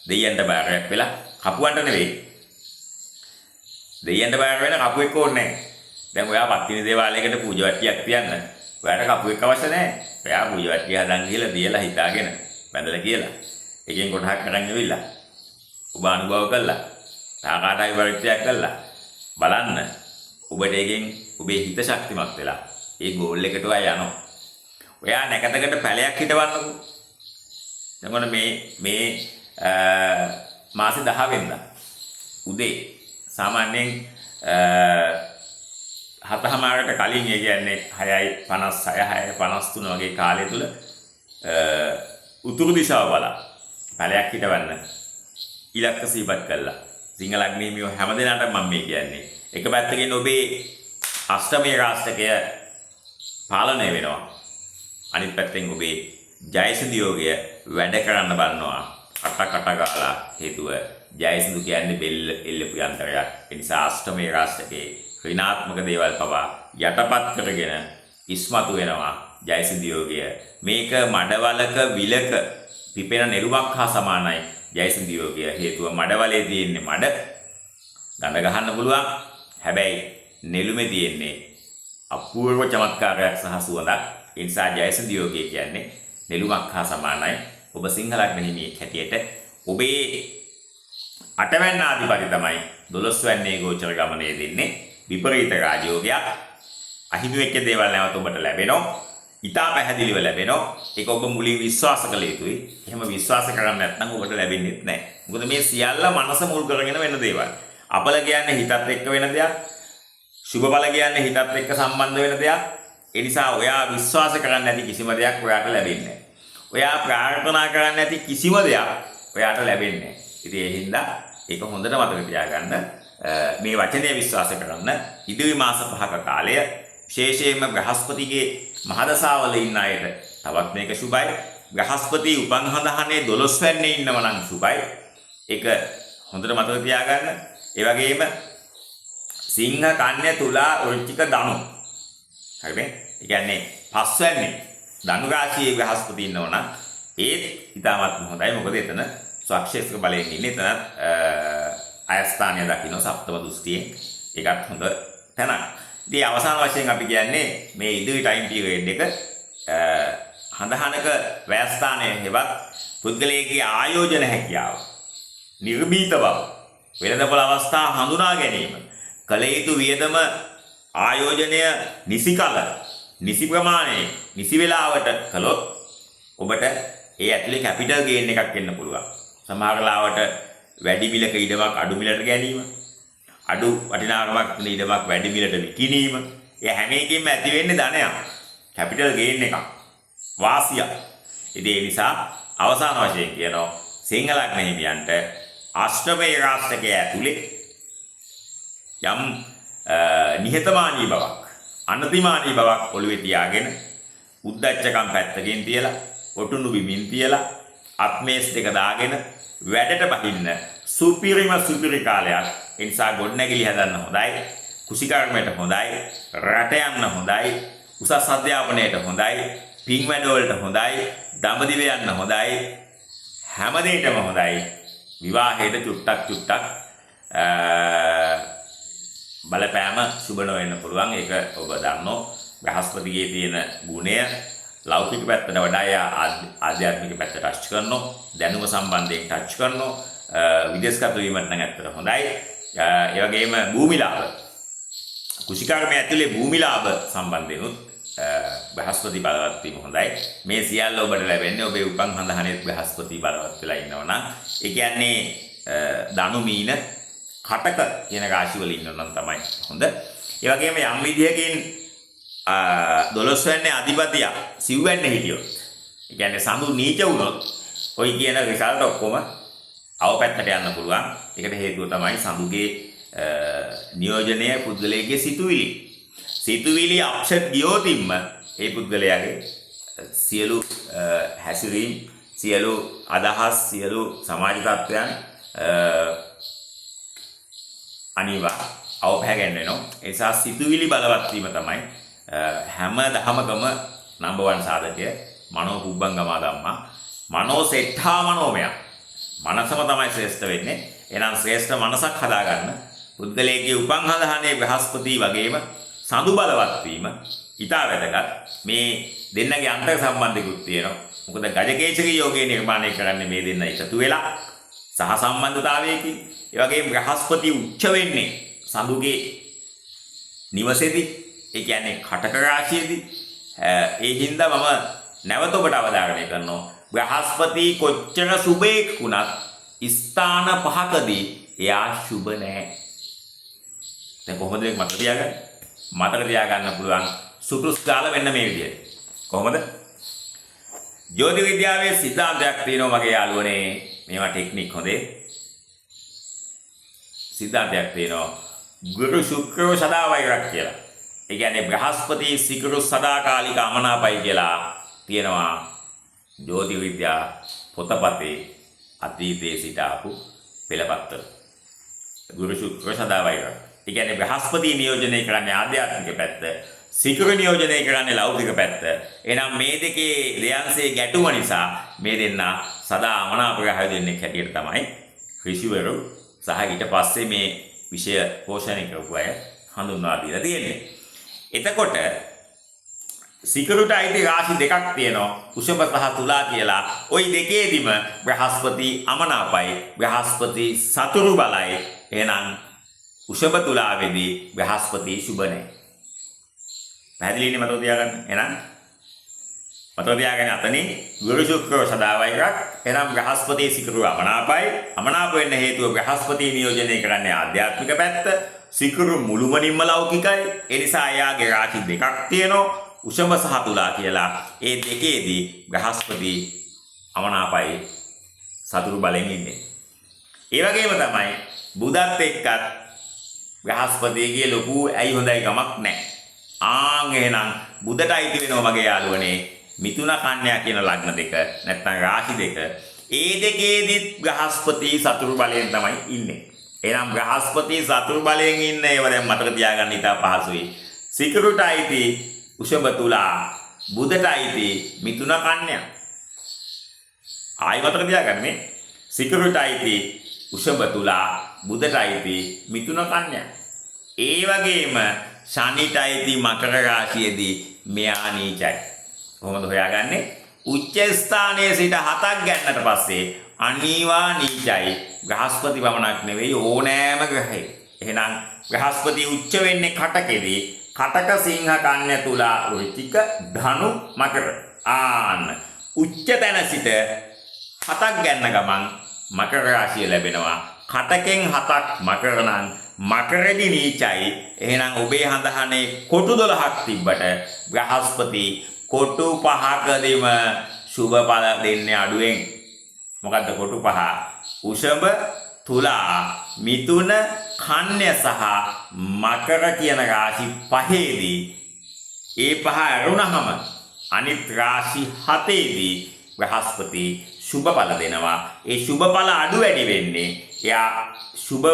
Speaker 1: දෙයියන්ට බාරයක් වෙලා කපුවන්ට නෙවෙයි දෙයියන්ට බාර වෙන කපුවෙක් ඕනේ නැහැ. දැන් ඔයා පත්තිනි දේවාලයකට පූජාවට්ටියක් තියන්න ඔයාට කපුවෙක් අවශ්‍ය නැහැ. ඔයා පූජාවට්ටිය හදන් ගිහලා දීලා හිතාගෙන බැඳලා කියලා එකෙන් කොටහක් අරන් ඉවිල්ලා ඔබ අනුභව කළා තාකාටයි පරිත්‍යාග කළා බලන්න ඔබට එකෙන් ඔබේ හිත ශක්තිමත් වෙලා ඒ ගෝල් එකට ඔයා යනවා. ඔයා නැකතකට පැලයක් හිටවන්නකෝ. එතකොට මේ මාසේ 10 වෙනිදා උදේ සාමාන්‍යයෙන් 7:00කට කලින් ඒ කියන්නේ 6:56 6:53 වගේ කාලය තුල උතුරු දිශාව බලා පැලයක් හිටවන්න ඉලක්ක සීපත් කළා. සිංහල අග්නිහිමියෝ හැමදෙනාටම මම මේ කියන්නේ එක පැත්තකින් ඔබේ අෂ්ටමයේ රාශිකය පාලනය වෙනවා. අනිත් පැත්තෙන් ඔබේ ජයසින්දු යෝගය වැඩ කරන්න බලනවා. කටක ගාලා හේතුව ජයසින්දු කියන්නේ බෙල්ල එල්ලපු යන්ත්‍රයක්. ඒ නිසා අෂ්ටමයේ රාශිකයේ ඍණාත්මක දේවල් පවා යටපත් කරගෙන ඉස්මතු වෙනවා ජයසින්දු යෝගය. මේක මඩවලක විලක පිපෙන නෙළුමක් හා සමානයි ජයසින්දු යෝගය. හේතුව මඩවලේ තියෙන්නේ මඩ ගඳ ගහන්න පුළුවන්. හැබැයි නෙළුමේ තියෙන්නේ අපූර්ව චමත්කාරයක් සහ සුවඳක්. ඒ නිසා ජයසින්ද යෝගය කියන්නේ නෙළුමක් හා සමානයි. ඔබ සිංහල ලග්න හිමියෙක් හැටියට ඔබේ 8 වැන්න ආධිපති තමයි 12 වැන්නේ ගෝචර ගමනේ දෙන්නේ. විපරීත රාජයෝගයක්. අහිමි වෙච්ච දේවල් නැවත ඔබට ලැබෙනවා. ඉතා පැහැදිලිව ලැබෙනවා. ඒක ඔබ මුලින් විශ්වාස කළ යුතුයි. එහෙම විශ්වාස කරන්නේ නැත්නම් ඔබට ලැබෙන්නේ නැහැ. මොකද මේ සියල්ල මනස මුල් කරගෙන වෙන දේවල්. අපල කියන්නේ හිතත් එක්ක වෙන දෙයක්. සුභඵල කියන්නේ හිතත් එක්ක සම්බන්ධ වෙන දෙයක්. ඒ නිසා ඔයා විශ්වාස කරන්නේ නැති කිසිම දෙයක් ඔයාට ලැබෙන්නේ නැහැ. ඔයා ප්‍රාර්ථනා කරන්නේ නැති කිසිම දෙයක් ඔයාට ලැබෙන්නේ නැහැ. ඉතින් ඒ හින්දා ඒක හොඳට මතක තියාගන්න. මේ වචනය විශ්වාස කරන්න. ඉදිරි මාස 5ක කාලය විශේෂයෙන්ම බ්‍රහස්පතිගේ මහදසාවල ඉන්න අයට තවත් මේක සුබයි. බ්‍රහස්පති උපන් හඳහනේ 12 වෙන්නේ ඉන්නව නම් සුබයි. ඒක හොඳට මතක තියාගන්න. ඒ වගේම සිංහ කන්‍යා තුලා වෘශ්චික ධනු. හරිද? ඒ කියන්නේ 5 වෙන්නේ ධනු රාශියේ බ්‍රහස්පති ඉන්නව නම් ඒත් ඉතාමත් හොඳයි. මොකද එතන ස්වක්ෂේත්‍ර බලයෙන් ඉන්නේ. එතන අයස්ථානය දකින්න සප්තම දෘෂ්ටියෙන් ඒකත් හොඳ තැනක්. ඉතින් අවසාන වශයෙන් අපි කියන්නේ මේ ඉදිරි ටයිම් පීරියඩ් එක හඳහනක ව්‍යස්ථානයේ හෙවත් පුද්ගලයෙකුගේ ආයෝජන හැකියාව නිර්භීත බව වෙළඳපොළ අවස්ථා හඳුනා ගැනීම කල යුතු වියදම ආයෝජනය නිසි කල නිසි ප්‍රමාණයේ නිසි වේලාවට කළොත් ඔබට ඒ ඇතුලේ කැපිටල් ගේන් එකක් එන්න පුළුවන්. සමහර ලාවට වැඩි මිලක ඉඩමක් අඩු මිලට ගැනීම, අඩු වටිනාකමක් තියෙන ඉඩමක් වැඩි මිලට විකිණීම, ඒ හැම එකකින්ම ඇති වෙන්නේ ධනයක්. කැපිටල් ගේන් එකක්. වාසියක්. ඉතින් ඒ නිසා අවසාන වශයෙන් කියනවා සිංහල ලග්න හිමියන්ට අෂ්ටමයේ රාශිකයේ ඇතුලේ යම් නිහතමානී බවක්, අනතිමානී බවක් ඔළුවේ තියාගෙන උද්දච්චකම් පැත්තකින් තියලා, ඔටුනු බිමින් තියලා, අත්මේස් දෙක දාගෙන වැඩට බහින්න සුපිරි කාලයක්. ඒ නිසා ගොඩනැගිලි හදන්න හොඳයි, කුසිකර්මයට හොඳයි, රට යන්න හොඳයි, උසස් අධ්‍යාපනයට හොඳයි, පින් වැඩවලට හොඳයි, දඹදිව යන්න හොඳයි, හැම දෙයකම හොඳයි. විවාහයට චුට්ටක් බලපෑම සුබ නොවෙන්න පුළුවන්. ඒක ඔබ දන්නෝ. බ්‍රහස්පතිගේ තියෙන ගුණය ලෞකික පැත්තට වඩා ආධ්‍යාත්මික පැත්තට ටච් කරනවා. දැනුම සම්බන්ධයෙන් ටච් කරනවා. විදේශගත වීමට නම් ඇත්තට හොඳයි. ඒ වගේම භූමිලාභ, කුෂිකර්මය ඇතුලේ භූමිලාභ සම්බන්ධයෙන් බ්‍රහස්පති බලවත් වීම හොඳයි. මේ සියල්ල ඔබට ලැබෙන්නේ ඔබේ උපන් හඳහනේ බ්‍රහස්පති බලවත් වෙලා ඉන්නවා නම්. ඒ කියන්නේ ධනු මීන කටක කියන රාශි වල ඉන්නවා නම් තමයි හොඳ. ඒ වගේම යම් විදියකින් 12 වෙනි අධිපතිය සිව් වෙන්නේ හිටියොත්, ඒ කියන්නේ සඳු නීච වුණොත් ඔයි කියන රිසල්ට් ඔක්කොම අවපැත්තට යන්න පුළුවන්. ඒකට හේතුව තමයි සඳුගේ නියෝජනය පුද්ගලයාගේ සිතුවිලි අප්සෙට් ගියොතින්ම ඒ පුද්ගලයාගේ සියලු හැසිරීම්, සියලු අදහස්, සියලු සමාජ තත්ත්වයන් අනිවා අවපැහැගෙන වෙනවා. ඒ නිසා සිතුවිලි බලවත් වීම තමයි හැම දහමකම නම්බර් 1 සාධකය. මනෝ පුබ්බංගම ධම්මා. මනෝ සෙට්ඨා මනෝමය. මනසම තමයි ශ්‍රේෂ්ඨ වෙන්නේ. එහෙනම් ශ්‍රේෂ්ඨ මනසක් හදාගන්න පුද්ගලයාගේ උපන් හඳහනේ බ්‍රහස්පති වගේම සඳු බලවත් වීම ඊටා වැදගත්. මේ දෙන්නගේ අන්තර් සම්බන්ධිකුත් තියෙනවා. මොකද ගජකේසරී යෝගයේ නිර්මාණය කරන්නේ මේ දෙන්න එකතු වෙලා සහ සම්බන්ධතාවයකින්. ඒ වගේම බ්‍රහස්පති උච්ච වෙන්නේ සඳුගේ නිවසේදී. ඒ කියන්නේ කටක රාශියේදී. ඒ හින්දා මම නැවත ඔබට අවධාරණය කරනවා බ්‍රහස්පති කොච්චර සුබේක් වුණත් ස්ථාන පහකදී එයා සුබ නැහැ. දැන් කොහොමද මේක මතක තියාගන්නේ? මතක තියාගන්න පුළුවන් සුපුස්කාල වෙන්න මේ විදිහට. කොහොමද? ජ්‍යොතිෂ විද්‍යාවේ සිද්ධාන්තයක් තියෙනවා මගේ යාළුවනේ. මේවා ටෙක්නික් හොඳේ. සිද්ධාන්තයක් තියෙනවා ගුරු ශුක්‍ර සදා වෛරක් කියලා. ඒ කියන්නේ බ්‍රහස්පති සිකුරු සදාකාලික අමනාපයි කියලා තියෙනවා ජ්‍යොතිෂ විද්‍යා පොතපතේ අතීතයේ සිට ආපු පෙළපත්වල. ගුරු ශුක්‍ර සදා වෛරක්. ඒ කියන්නේ බ්‍රහස්පති නියෝජනය කරන්නේ ආධ්‍යාත්මික පැත්ත, සිකුරු නියෝජනය කරන්නේ ලෞකික පැත්ත. එහෙනම් මේ දෙකේ දෙයන්සේ ගැටුම නිසා මේ දෙන්න සදා අමනාප ග්‍රහය දෙන්නේ හැටියට තමයි ඍෂිවරු සහ ඊට පස්සේ මේ විෂය පෝෂණය කරපු අය හඳුන්වා දීලා තියෙන්නේ. එතකොට සිකුරුට අයිති රාශි දෙකක් තියෙනවා. වෘෂභ සහ තුලා කියලා. ওই දෙකේදීම බ්‍රහස්පති අමනාපයි. බ්‍රහස්පති සතුරු බලයි. එහෙනම් වෘෂභ තුලාවේදී බ්‍රහස්පති සුබ නැහැ. පැහැදිලිනේ මතක තියාගන්න. එහෙනම් මතක තියාගන්න අතනින් ගුරු ශුක්‍ර සදාවයි එකක්. එහෙනම් බ්‍රහස්පති සිකුරු අමනාපයි. අමනාප වෙන්න හේතුව බ්‍රහස්පති නියෝජනය කරන්නේ ආධ්‍යාත්මික පැත්ත. සිකුරු මුළුමනින්ම ලෞකිකයි. ඒ නිසා එයාගේ රාශි දෙකක් තියෙනවා. වෘෂභ සහ තුලා කියලා. ඒ දෙකේදී බ්‍රහස්පති අමනාපයි සතුරු බලෙන් ඉන්නේ. ඒ වගේම තමයි බුදත් එක්කත් බ්‍රහස්පතිගේ ලොකු ඇයි හොඳයි ගමක් නැහැ. එහෙනම් බුදට අයිති වෙනවා මගේ යාළුවනේ මිථුන කන්‍යා කියන ලග්න දෙක නැත්නම් රාශි දෙක. ඒ දෙකේදී බ්‍රහස්පති සතුරු බලයෙන් තමයි ඉන්නේ. එහෙනම් බ්‍රහස්පති සතුරු බලයෙන් ඉන්න ඒවා දැන් මතක තියාගන්න ඉතා පහසුයි. සිකුරුට අයිති වෘෂභ තුලා, බුදට අයිති මිථුන කන්‍යා. ආයි මතක තියාගන්න මේ සිකුරුට අයිති වෘෂභ තුලා, බුදට අයිති මිථුන කන්‍යා. ඒ වගේම ශනිට අයිති මකර රාශියේදී මෙයා නීචයි. කොහොමද හොයාගන්නේ? උච්ච ස්ථානයේ සිට 7ක් ගන්නට පස්සේ අනිවා නීචයි. බ්‍රහස්පති පමණක් නෙවෙයි ඕනෑම ග්‍රහයෙක්. එහෙනම් බ්‍රහස්පති උච්ච වෙන්නේ කටකෙදී. කටක සිංහ කන්‍යා තුලා වෘශ්චික ධනු මකර. උච්ච තැන සිට 7ක් ගන්න ගමන් මකර රාශිය ලැබෙනවා. කටකෙන් 7ක් මකර නම් මකරෙදි නීචයි. එහෙනම් ඔබේ හඳහනේ කොටු 12ක් තිබ්බට බ්‍රහස්පති කොටු 5කදීම සුබ ඵල දෙන්නේ අඩුවෙන්. මොකද්ද කොටු 5? වෘෂභ, තුලා, මිථුන, කන්‍යා සහ මකර කියන රාශි පහේදී ඒ පහ අරුණහම අනිත් රාශි 7ේදී බ්‍රහස්පති සුබ ඵල දෙනවා. ඒ සුබ ඵල අඩු වැඩි වෙන්නේ එයා සුබ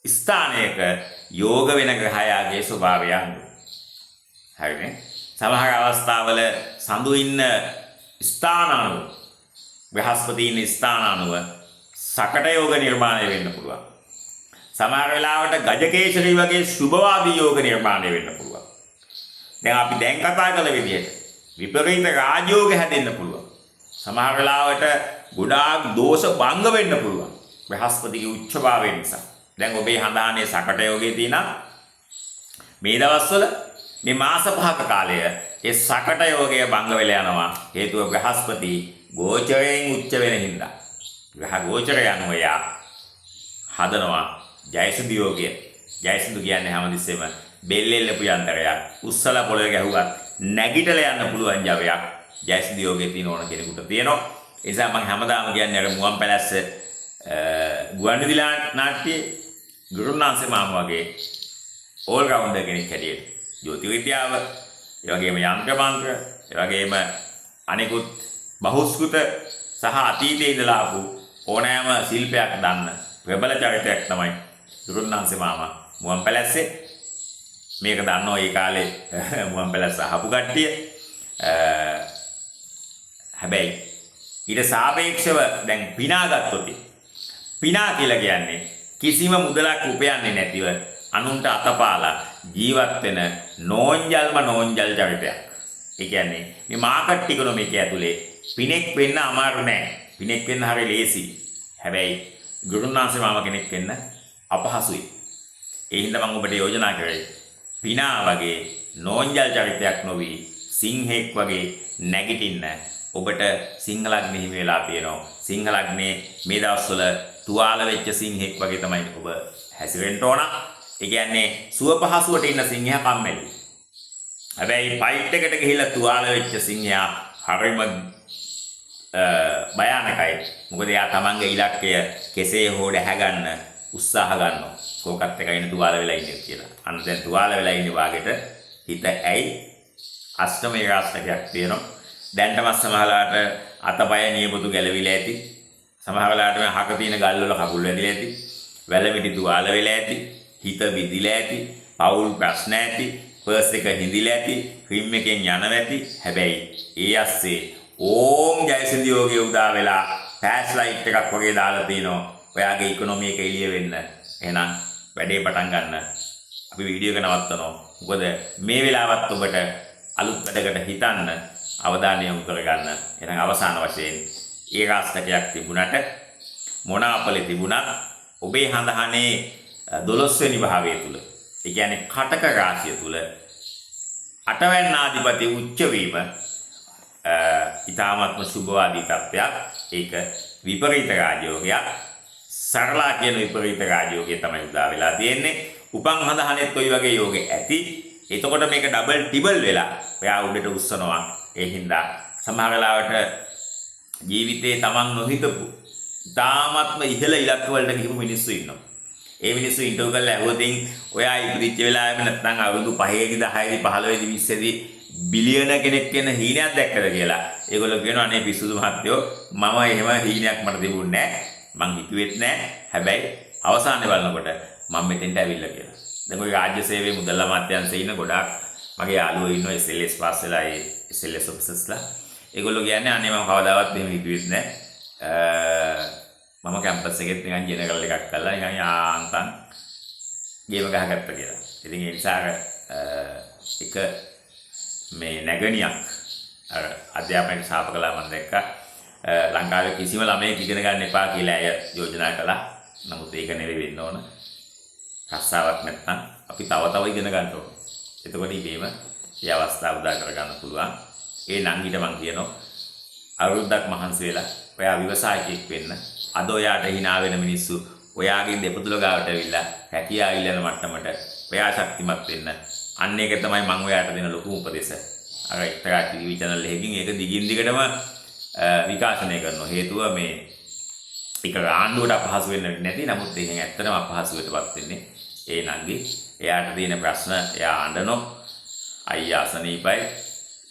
Speaker 1: ස්ථානයක යෝග වෙන ග්‍රහයාගේ ස්වභාවය අනුව. හරිනේ? සමහර අවස්ථාවල සඳු ඉන්න ස්ථාන අනුව බ්‍රහස්පති ඉන්න ස්ථාන අනුව සකට යෝග නිර්මාණය වෙන්න පුළුවන්. සමහර වෙලාවට ගජකේශරී වගේ සුභවාදී යෝග නිර්මාණය වෙන්න පුළුවන්. දැන් අපි දැන් කතා කළ විදිහට විපරීත රාජයෝග හැදෙන්න පුළුවන්. සමහර වෙලාවට ගොඩාක් දෝෂ භංග වෙන්න පුළුවන් බ්‍රහස්පතිගේ උච්චභාවය නිසා. දැන් ඔබේ හඳහනේ සකට යෝගයේ තියෙන මේ දවස්වල මේ මාස 5ක කාලය ඒ සකට යෝගය භංග වෙලා යනවා. හේතුව බ්‍රහස්පති ගෝචරයෙන් උච්ච වෙන හින්දා. ග්‍රහ ගෝචරය අනුව යා හදනවා ජයසින්දු යෝගය. ජයසින්දු කියන්නේ හැමතිස්සෙම බෙල්ලෙල්ලපු යන්ත්‍රයක්. උස්සල පොළවේ ගැහුවත් නැගිටලා යන්න පුළුවන් ජවයක් ජයසින්දු යෝගයේ තියෙන ඕන කෙනෙකුට තියෙනවා. ඒ නිසා මම හැමදාම කියන්නේ අර මුවන් පැලැස්ස ගුවන්විදුලි නාට්‍යයේ ගුරුනාන්සේ මාමා වගේ ඕල් රවුන්ඩර් කෙනෙක් හැටියට ජ්‍යොතිෂ විද්‍යාව, ඒ වගේම යන්ත්‍ර මන්ත්‍ර, ඒ වගේම අනිකුත් බහුස්කෘත සහ අතීතයේ ඉඳලා ආපු ඕනෑම ශිල්පයක් දන්න ප්‍රබල චරිතයක් තමයි ගුරුනාන්සේ මාමා. මුවන් පැලැස්සේ මේක දන්නෝ ඒ කාලේ මුවන් පැලැස්ස අහපු කට්ටිය. හැබැයි ඊට සාපේක්ෂව දැන් පිනා ගත්තොත් පිනා කියලා කියන්නේ කිසිම මුදලක් උපයන්නේ නැතිව අනුන්ට අතපාලා ජීවත් වෙන නෝන්ජල් චරිතයක්. ඒ කියන්නේ මේ මාකට් ඉකොනොමික ඇතුලේ පිනෙක් වෙන්න අමාරු නෑ. පිනෙක් වෙන්න හරිය ලේසි. හැබැයි ගුරුනාන්සේ මාම කෙනෙක් වෙන්න අපහසුයි. ඒ හින්දා මම ඔබට යෝජනා කරේ පිනා වගේ නෝන්ජල් චරිතයක් නොවි සිංහෙක් වගේ නැගිටින්න. ඔබට සිංහ ලග්නේ හිමි වෙලා තියෙනවා. සිංහ ලග්නේ මේ දවස්වල තුවාල වෙච්ච සිංහෙක් වගේ තමයි ඔබ හැසිරෙන්න ඕන. ඒ කියන්නේ සුව පහසුවට ඉන්න සිංහයා කම්මැලි. හැබැයි ෆයිට් එකට ගිහිල්ලා තුවාල වෙච්ච සිංහයා හරිම භයානකයි. මොකද එයා තමන්ගේ ඉලක්කය කෙසේ හෝ දැහැ ගන්න උත්සාහ ගන්නවා. කෝකත් එකයි ඉන්න තුවාල වෙලා ඉන්නේ කියලා. අන්න දැන් තුවාල වෙලා ඉන්නේ වාගෙට හිත ඇයි අෂ්ටමේ රාශියක් තියෙනවා. දැන් තමයි සමහරලාට අතපය නියපොතු ගැලවිලා ඇති. සමහර වෙලාවට මේ හක තියෙන ගල් වල කකුල් වැදිලා ඇති. වැලමිටි තුවාල වෙලා ඇති. හිත විදිලා ඇති. පෞල් ප්‍රශ්න ඇති. පර්ස් එක හිඳිලා ඇති. ක්‍රීම් එකෙන් යනවා ඇති. හැබැයි ඒ ඇස්සේ ඕම් ජයසින්දු යෝගයේ උදා වෙලා ෆ්ලෑෂ් ලයිට් එකක් වගේ දාලා තිනවා. ඔයාගේ ඉකොනොමි එක එළිය වෙන්න. එහෙනම් වැඩේ පටන් ගන්න. අපි වීඩියෝ එක නවත්තනවා. මොකද මේ වෙලාවත් ඔබට අලුත් වැඩකට හිතන්න අවධානය යොමු කරගන්න. එහෙනම් අවසාන වශයෙන් ඒ රාස්තකයක් තිබුණට මොනාපලේ තිබුණත් ඔබේ හඳහනේ 12 වෙනි භාවය තුල, ඒ කියන්නේ කටක රාශිය තුල අටවැන්න ආධිපති උච්ච වීම ඊ타මත්ම සුභවාදී තත්ත්වයක්. ඒක විපරීත රාජයෝගයක්. සරලා කියන විපරීත රාජයෝගය තමයි උදා වෙලා තියෙන්නේ. උපන් හඳහනෙත් ඔය වගේ යෝගේ ඇති. එතකොට මේක ඩබල් ටිබල් වෙලා ඔයා උඩට උස්සනවා. ඒ හින්දා සමහර වෙලාවට ජීවිතේ තමන් නොහිතපු ඊ타මත්ම ඉහළ ඉලක්ක වලට ගිහපු මිනිස්සු ඉන්නවා. ඒ මිනිස්සු ඉන්ටර්වයුව කරලා ඇහුවොතින් ඔයා ඉපදිච්ච වෙලාවෙම නැත්නම් අවුරුදු 5ේදී 10ේදී 15ේදී 20ේදී බිලියන කෙනෙක් කියන හීනයක් දැක්කද කියලා. ඒගොල්ලෝ කියනවා අනේ පිස්සුදු මහත්තයෝ මම එහෙම හීනයක් මට තිබුණේ නැහැ. මං හිතුවෙත් නැහැ. හැබැයි අවසානයේ බලනකොට මම මෙතෙන්ට ඇවිල්ලා කියලා. දැන් ওই රාජ්‍ය සේවයේ මුදල් අමාත්‍යාංශයේ ඉන්න ගොඩාක් මගේ යාළුවෝ ඉන්නවා SLS පාස් වෙලා ඒ SLS ඔෆිසර්ස්ලා. ඒගොල්ලෝ කියන්නේ අනේ මම කවදාවත් එහෙම හිතුවෙත් නැහැ. මම කැම්පස් එකෙත් නිකන් ජෙනරල් එකක් කරලා නිකන් යාන්තම් ගේම ගහගත්තා කියලා. ඉතින් ඒ නිසා එක මේ නැගණියක් අර අධ්‍යාපනයේ ශාප කළා මම දැක්කා. ලංකාවේ කිසිම ළමයෙක් ඉගෙන ගන්න එපා කියලා අය යෝජනා කළා. නමුත් ඒක නෙවෙයි වෙන්න ඕන. රස්සාවක් නැත්නම් අපි තව ඉගෙන ගන්න ඕන. එතකොට ඉබේම මේ අවස්ථාව උදා කර ගන්න පුළුවන්. ඒ නංගිට මම කියනවා අවුරුද්දක් මහන්සි වෙලා ඔයා ව්‍යවසායකයෙක් වෙන්න. අද ඔයාට hina වෙන මිනිස්සු ඔයාගේ දෙපතුල ගාවට ඇවිල්ලා හැකියාව ඉල්ලන මට්ටමට ඔයා ශක්තිමත් වෙන්න. අන්න ඒක තමයි මම ඔයාට දෙන ලොකු උපදේශය. අර එක්තරා ටීවී channel එකකින් ඒක දිගින් දිගටම විකාශනය කරනවා. හේතුව මේ එක ආණ්ඩුවට අපහසු වෙන්න නැති. නමුත් ඒකෙන් ඇත්තටම අපහසුවටපත් වෙන්නේ ඒ නංගි. එයාට තියෙන ප්‍රශ්න එයා අඬනවා. අයියා අසනීපයි.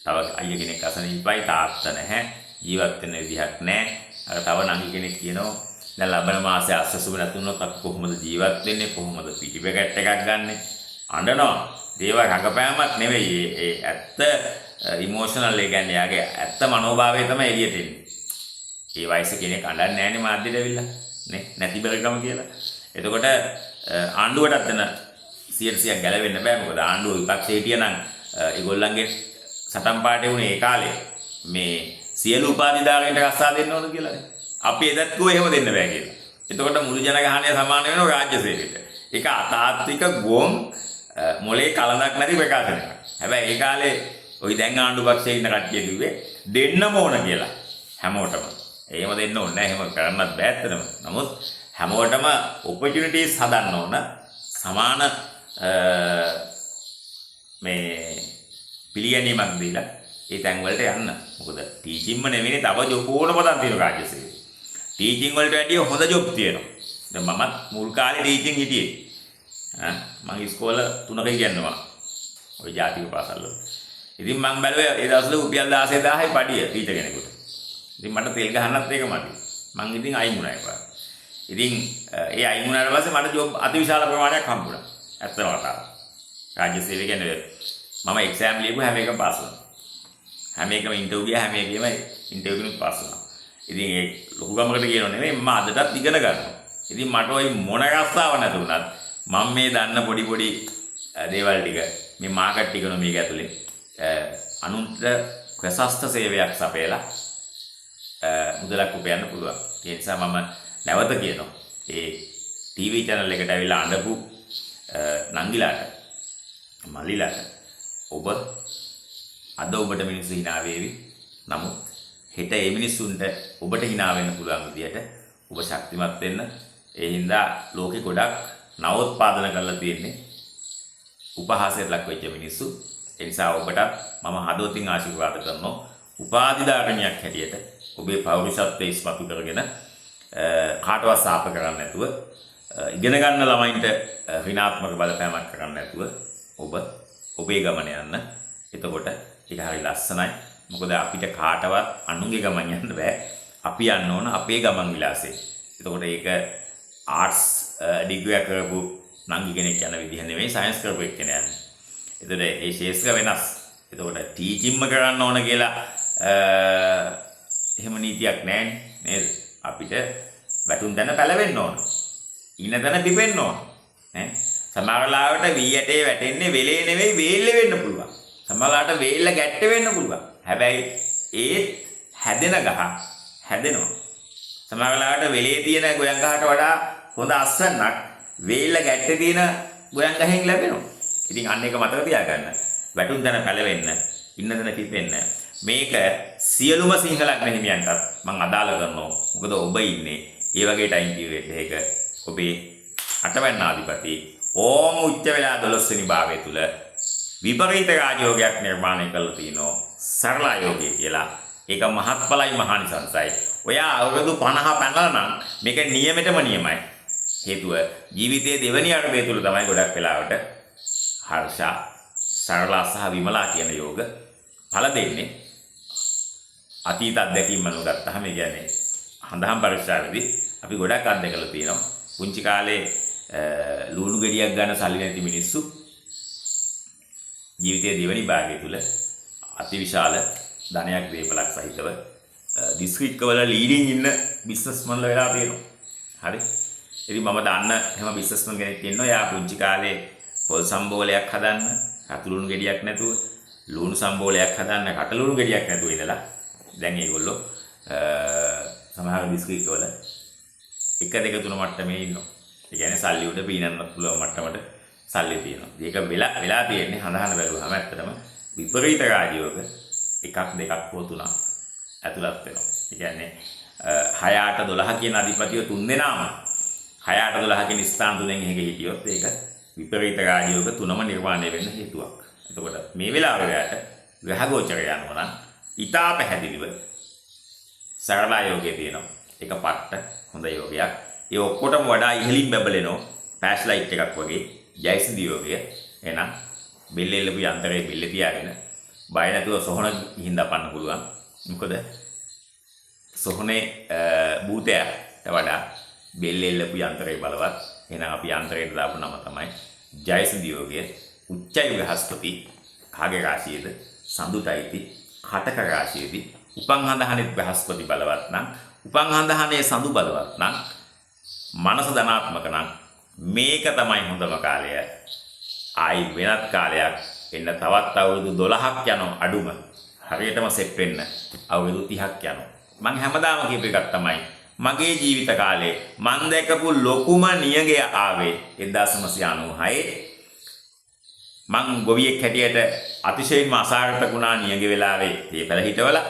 Speaker 1: තව අයියා කෙනෙක් අසනීපයි. තාත්තා නැහැ. ජීවත් වෙන්න විදිහක් නැහැ. අර තව නංගි කෙනෙක් කියනවා දැන් ලබන මාසේ අස්සසුබ නැතුනොත් අපි කොහොමද ජීවත් වෙන්නේ? කොහොමද පිටිපැකට් එකක් ගන්නෙ? අඬනවා. දේව රඟපෑමක් නෙවෙයි. ඒ ඇත්ත ඉමෝෂනල් ඒ කියන්නේ යාගේ ඇත්ත මනෝභාවය තමයි එළියට එන්නේ. ඒ වයසේ කෙනෙක් අඬන්නේ නැහැනේ මාධ්‍යට ඇවිල්ලා නේ නැති බරකම කියලා. එතකොට ආණ්ඩුවටත් දෙන 100% ගැලවෙන්න බෑ. මොකද ආණ්ඩුව විපක්ෂේ හිටියනම් ඒගොල්ලන්ගේ සටන් පාටේ උනේ ඒ කාලේ මේ සියලු උපාධිධාරීන්ට රස්සා දෙන්න ඕන කියලානේ. අපි එදත් කිව්වා එහෙම දෙන්න බෑ කියලා. එතකොට මුළු ජනගහනය සමාන වෙනවා රාජ්‍ය සේවයට. ඒක අතාත්වික ගොම් මොලේ කලඳක් නැති ප්‍රකාශනයක්. හැබැයි ඒ කාලේ ওই දැන් ආණ්ඩු පක්ෂයේ ඉන්න කට්ටිය කිව්වේ දෙන්නම ඕන කියලා. හැමෝටම. එහෙම දෙන්න ඕනේ නැහැ. එහෙම කරන්නත් බෑ ඇත්තටම. නමුත් හැමෝටම ඔපචුනිටිස් හදන්න ඕන. සමාන මේ පිළිගැනීමක් දීලා ඒ තැන් වලට යන්න. මොකද ටීචින්ම නෙවෙයි තව ජොබ් ඕන පදන් තියෙන රාජ්‍ය සේවය. ටීචින් වලට වැඩිය හොඳ ජොබ් තියෙනවා. දැන් මමත් මුල් කාලේ ටීචින් හිටියේ. මම ඉස්කෝල 3ක ඉගෙනනවා. ওই ජාතික පාසල් වල. ඉතින් මම බැලුවා ඒ දවස්වල රුපියල් 16000යි පඩිය ටීචර් කෙනෙකුට. ඉතින් මට තෙල් ගහන්නත් ඒක මදි. මං ඉතින් අයින් වුණා ඒකවා. ඉතින් ඒ අයින් වුණාට පස්සේ මට ජොබ් අතිවිශාල ප්‍රමාණයක් හම්බුණා. ඇත්තම කතාව. රාජ්‍ය සේවය කියන්නේ මම එක්සෑම් ලියපු හැම එකම පාස් වුණා. හැම එකම ඉන්ටර්විව් ගියා හැම එකෙම ඉන්ටර්විව් එකෙන් පාස් වුණා. ඉතින් ඒ ලොකු ගමකට කියනෝ නෙමෙයි මම අදටත් ඉගෙන ගන්නවා. ඉතින් මට ওই මොන රස්සාව නැතුණත් මම මේ දන්න පොඩි දේවල් ටික මේ මාකට් ඉකොනොමි එක ඇතුලේ අනුන්ට ප්‍රශස්ත සේවයක් සපයලා මුදලක් උපයන්න පුළුවන්. ඒ නිසා මම නැවත කියනවා ඒ ටීවී channel එකට ඇවිල්ලා අඬපු නංගිලාට මල්ලිලාට ඔබ අද ඔබට මිනිස්සු hina වේවි. නමුත් හෙට ඒ මිනිස්සුන්ට ඔබට hina වෙන්න පුළුවන් විදියට ඔබ ශක්තිමත් වෙන්න. ඒ හින්දා ලෝකෙ ගොඩක් නවෝත්පාදන කරලා තියෙන්නේ උපහාසයට ලක් වෙච්ච මිනිස්සු. ඒ නිසා ඔබට මම හදවතින් ආශිර්වාද කරනවා. උපාධිධාරණයක් හැටියට ඔබේ පෞරුෂත්වයේ ඉස්මතු කරගෙන කාටවත් සාප කරන්නේ නැතුව ඉගෙන ගන්න ළමයින්ට ඍණාත්මක බලපෑමක් කරන්නේ නැතුව ඔබ ඔබේ ගමන යන්න. එතකොට ඒක හරි ලස්සනයි. මොකද අපිට කාටවත් අනුන්ගේ ගමන් යන්න බෑ. අපි යන්න ඕන අපේ ගමන් විලාසෙ. එතකොට ඒක ආර්ට්ස් ඩිග්‍රී කරපු නංගි කෙනෙක් යන විදිහ නෙවෙයි සයන්ස් කරපු එක්කෙනා යන්නේ. එතකොට ඒ ශේෂ්ත්‍ර වෙනස්. එතකොට ටීචින්ම කරන්න ඕන කියලා එහෙම නීතියක් නැහැ නේද? අපිට වැටුම් දැන පැලවෙන්න ඕන. ඉන්න තැන පිපෙන්න ඕන. ඈ සමහරලාවට වී ඇටේ වැටෙන්නේ වෙලේ නෙවෙයි වේල්ලේ වෙන්න පුළුවන්. සමහරලාට වේල්ල ගැට්ට වෙන්න පුළුවන්. හැබැයි ඒත් හැදෙන ගහ හැදෙනවා. සමහරලාට වෙලේ තියෙන ගොයන් ගහට වඩා හොඳ අස්වැන්නක් වේල්ල ගැට්ටේ තියෙන ගොයන් ගහෙන් ලැබෙනවා. ඉතින් අන්න එක මතක තියාගන්න. වැටුන් තැන පැලවෙන්න, ඉන්න තැන කිපෙන්න. මේක සියලුම සිංහල අග්‍රහිමියන්ටත් මම අදාළ කරනවා. මොකද ඔබ ඉන්නේ ඒ වගේ ටයිම් පීරියඩ් එකක ඔබේ අටවැන්න ආධිපති ඕම උච්ච වෙලා 12 වෙනි භාවය තුල විපරීත රාජයෝගයක් නිර්මාණය කරලා තිනවා. සරල යෝගය කියලා. ඒක මහත්ඵලයි මහානිසංසයි. ඔයා අවුරුදු 50 පැනලා නම් මේක නියමෙටම නියමයි. හේතුව ජීවිතයේ දෙවැනි අරබේ තුල තමයි ගොඩක් වෙලාවට හර්ෂා, සරලා සහ විමලා කියන යෝග ඵල දෙන්නේ. අතීත අත්දැකීම් මනෝ ගත්තාම ඒ කියන්නේ හඳහම් පරීක්ෂාවේදී අපි ගොඩක් අත්දැකලා තියෙනවා. පුංචි කාලේ ලුණු ගෙඩියක් ගන්න සල්ලි නැති මිනිස්සු ජීවිතයේ දෙවැනි භාගය තුල අතිවිශාල ධනයක් වේපලක් සහිතව දිස්ත්‍රික්ක වල ලීඩින් ඉන්න බිස්නස්මන්ලා වෙලා තියෙනවා. හරි. ඉතින් මම දන්න හැම බිස්නස්මන් කෙනෙක් ඉන්නවා. යා පුංචි කාලේ පොල් සම්බෝලයක් හදන්න, කටුලුණු ගෙඩියක් නැතුව, ලුණු සම්බෝලයක් හදන්න, කටලුණු ගෙඩියක් නැතුව ඉඳලා දැන් ඒගොල්ලෝ සමහර දිස්ත්‍රික්ක වල 1 2 3 මට්ටමේ ඉන්නවා. ඒ කියන්නේ සල්ලි උඩ පීනන්න පුළුවන් මට්ටමට සල්ලි තියෙනවා. ඒක වෙලා තියෙන්නේ හඳහන බැලුවාම ඇත්තටම විපරීත රාජයෝග 1 2 හෝ 3 ඇතුළත් වෙනවා. ඒ කියන්නේ 6 8 12 කියන අධිපතිය තුන් දෙනාම 6 8 12 කියන ස්ථාන තුනෙන් එහෙක හිටියොත් ඒක විපරීත රාජයෝග තුනම නිර්මාණය වෙන්න හේතුවක්. එතකොට මේ වෙලාවට ග්‍රහ ගෝචරය යනවා නම් ඊටා පැහැදිලිව සරල යෝගයේ තියෙනවා. ඒක පට්ට හොඳ යෝගයක්. ඒ ඔක්කොටම වඩා ඉහළින් බබලෙනවා ෆ්ලෑෂ් ලයිට් එකක් වගේ ජයසිද්ධි යෝගය. එහෙනම් බෙල්ලෙල්ලපු යන්ත්‍රයේ බෙල්ල තියාගෙන බය නැතුව සොහන ගිහින් දපන්න පුළුවන්. මොකද සොහනේ භූතයට වඩා බෙල්ලෙල්ලපු යන්ත්‍රයේ බලවත්. එහෙනම් අපි යන්ත්‍රයට දාපු නම තමයි ජයසිද්ධි යෝගය. උච්චයි බ්‍රහස්පති කාගේ රාශියේද? සඳුටයිති කටක රාශියේදී උපන් හඳහනේ බ්‍රහස්පති බලවත් නම්, උපන් හඳහනේ සඳු බලවත් නම්, මනස ධනාත්මක නම් මේක තමයි හොඳම කාලය. ආයි වෙනත් කාලයක් එන්න තවත් අවුරුදු 12ක් යනවා අඩුම. හරියටම සෙට් වෙන්න අවුරුදු 30ක් යනවා. මම හැමදාම කියප එකක් තමයි මගේ ජීවිත කාලේ මම දැකපු ලොකුම නියගය ආවේ 1996. මං ගොවියෙක් හැටියට අතිශයින්ම අසාර්ථක වුණා නියග වෙලාවේ තේපැල හිටවලා.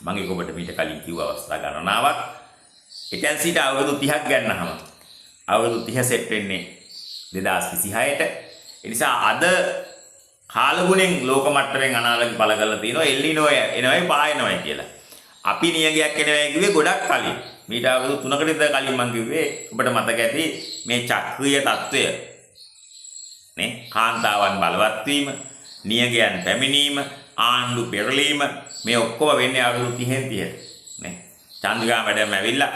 Speaker 1: මම ඒක ඔබට මීට කලින් කිව්ව අවස්ථා ගණනාවක්. එතෙන් සිට අවුරුදු 30ක් ගන්නහම අවුරුදු 30 සෙට් වෙන්නේ 2026ට. ඒ නිසා අද කාලගුණෙන් ලෝක මට්ටමින් අනාලෝක බල කරලා තියෙනවා එල්ලිනෝ එනවයි පායනවයි කියලා. අපි නියගයක් එනවයි කිව්වේ ගොඩක් කලින්. මීට අවුරුදු 3කට විතර කලින් මම කිව්වේ ඔබට මතක ඇති මේ චක්‍රීය తত্ত্বය. නේ කාන්තාවන් බලවත් වීම, නියගයන් පැමිණීම, ආණ්ඩු පෙරලීම මේ ඔක්කොම වෙන්නේ අවුරුදු 30 නේ. චන්ද්‍රිකා මැඩම් ඇවිල්ලා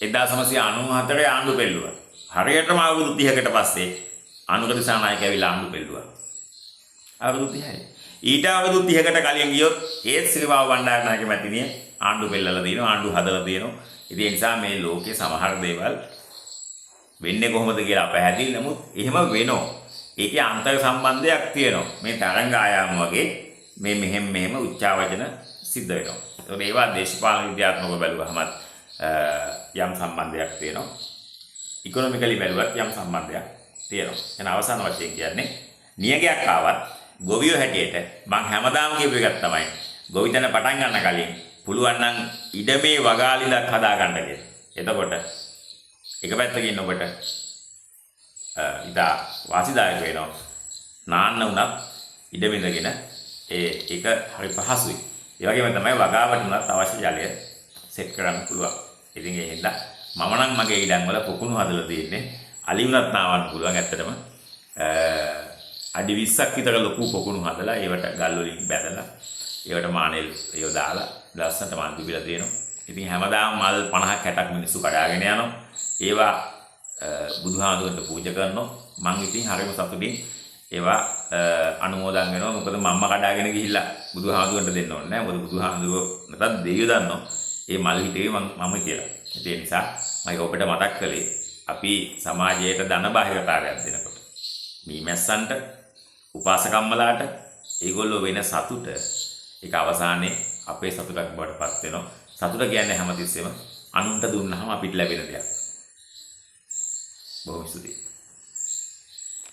Speaker 1: 1994 ආණ්ඩු පෙරළුවා. හරියටම අවුරුදු 30කට පස්සේ අනුර දිසානායක ඇවිල්ලා ආණ්ඩු පෙරළුවා. අවුරුදු 30යි. ඊට අවුරුදු 30කට කලින් ගියොත් ඒත් ශ්‍රීවාව බණ්ඩාරනායක මැතිණිය ආණ්ඩු පෙරලලා දිනවා, ආණ්ඩු හදලා දිනවා. ඉතින් ඒ නිසා මේ ලෝකේ සමහර දේවල් වෙන්නේ කොහොමද කියලා පැහැදිලි. නමුත් එහෙම වෙනවා. ඒකේ අන්තර් සම්බන්ධයක් තියෙනවා. මේ තරංග ආයාම වගේ මේ මෙහෙම උච්චාවචන සිද්ධ වෙනවා. ඒතකොට ඒවා දේශපාලන විද්‍යාත්මකව බැලුවහම යම් සම්බන්ධයක් තියෙනවා. ඉකොනොමිකලි බැලුවත් යම් සම්බන්ධයක් තියෙනවා. එන අවසාන වශයෙන් කියන්නේ නියගයක් ආවත් ගොවියෝ හැටියට මම හැමදාම කියපු එකක් තමයි ගොවිතැන පටන් ගන්න කලින් පුළුවන් නම් ඉඩමේ වගාලිලක් හදා ගන්න කියලා. එතකොට එක පැත්තකින් ඔබට ඉතා වාසිදායක වෙනවා. නාන්න උනත් ඉඩමින්දගෙන ඒක හරි පහසුයි. ඒ වගේම තමයි වගාවට උනත් අවශ්‍ය ජලය සෙට් කරන්න පුළුවන්. ඉතින් ඒ හින්දා මම නම් මගේ ඉඩම් වල පොකුණු හදලා තියෙන්නේ. අලි උනත් නාවන්න පුළුවන්. ඇත්තටම අඩි 20ක් විතර ලොකු පොකුණු හදලා ඒවට ගල් වලින් බැදලා ඒවට මානෙල් ඒව දාලා ලස්සනට මල් තිබිලා තියෙනවා. ඉතින් හැමදාම මල් 50ක් 60ක් මිනිස්සු කඩාගෙන යනවා. ඒවා බුදුහාමුදුරන්ට පූජා කරනවා. මං ඉතින් හරිම සතුටින් ඒවා අනුමෝදන් වෙනවා. මොකද මම්ම කඩාගෙන ගිහිල්ලා බුදුහාමුදුරන්ට දෙන්න ඕනේ නැහැ. මොකද බුදුහාමුදුරෝ නැතත් දෙවියෝ දන්නවා මේ මල් හිටේ මම කියලා. ඒ නිසා මම ඔබට මතක් කළේ අපි සමාජයට ධන බාහිරතාවයක් දෙනකොට මීමැස්සන්ට උපාසකම්මලාට ඒගොල්ලෝ වෙන සතුට ඒක අවසානයේ අපේ සතුටක් බවට පත් වෙනවා. සතුට කියන්නේ හැමතිස්සෙම අනුන්ට දුන්නාම අපිට ලැබෙන දෙයක්. බොහොම ස්තුතියි.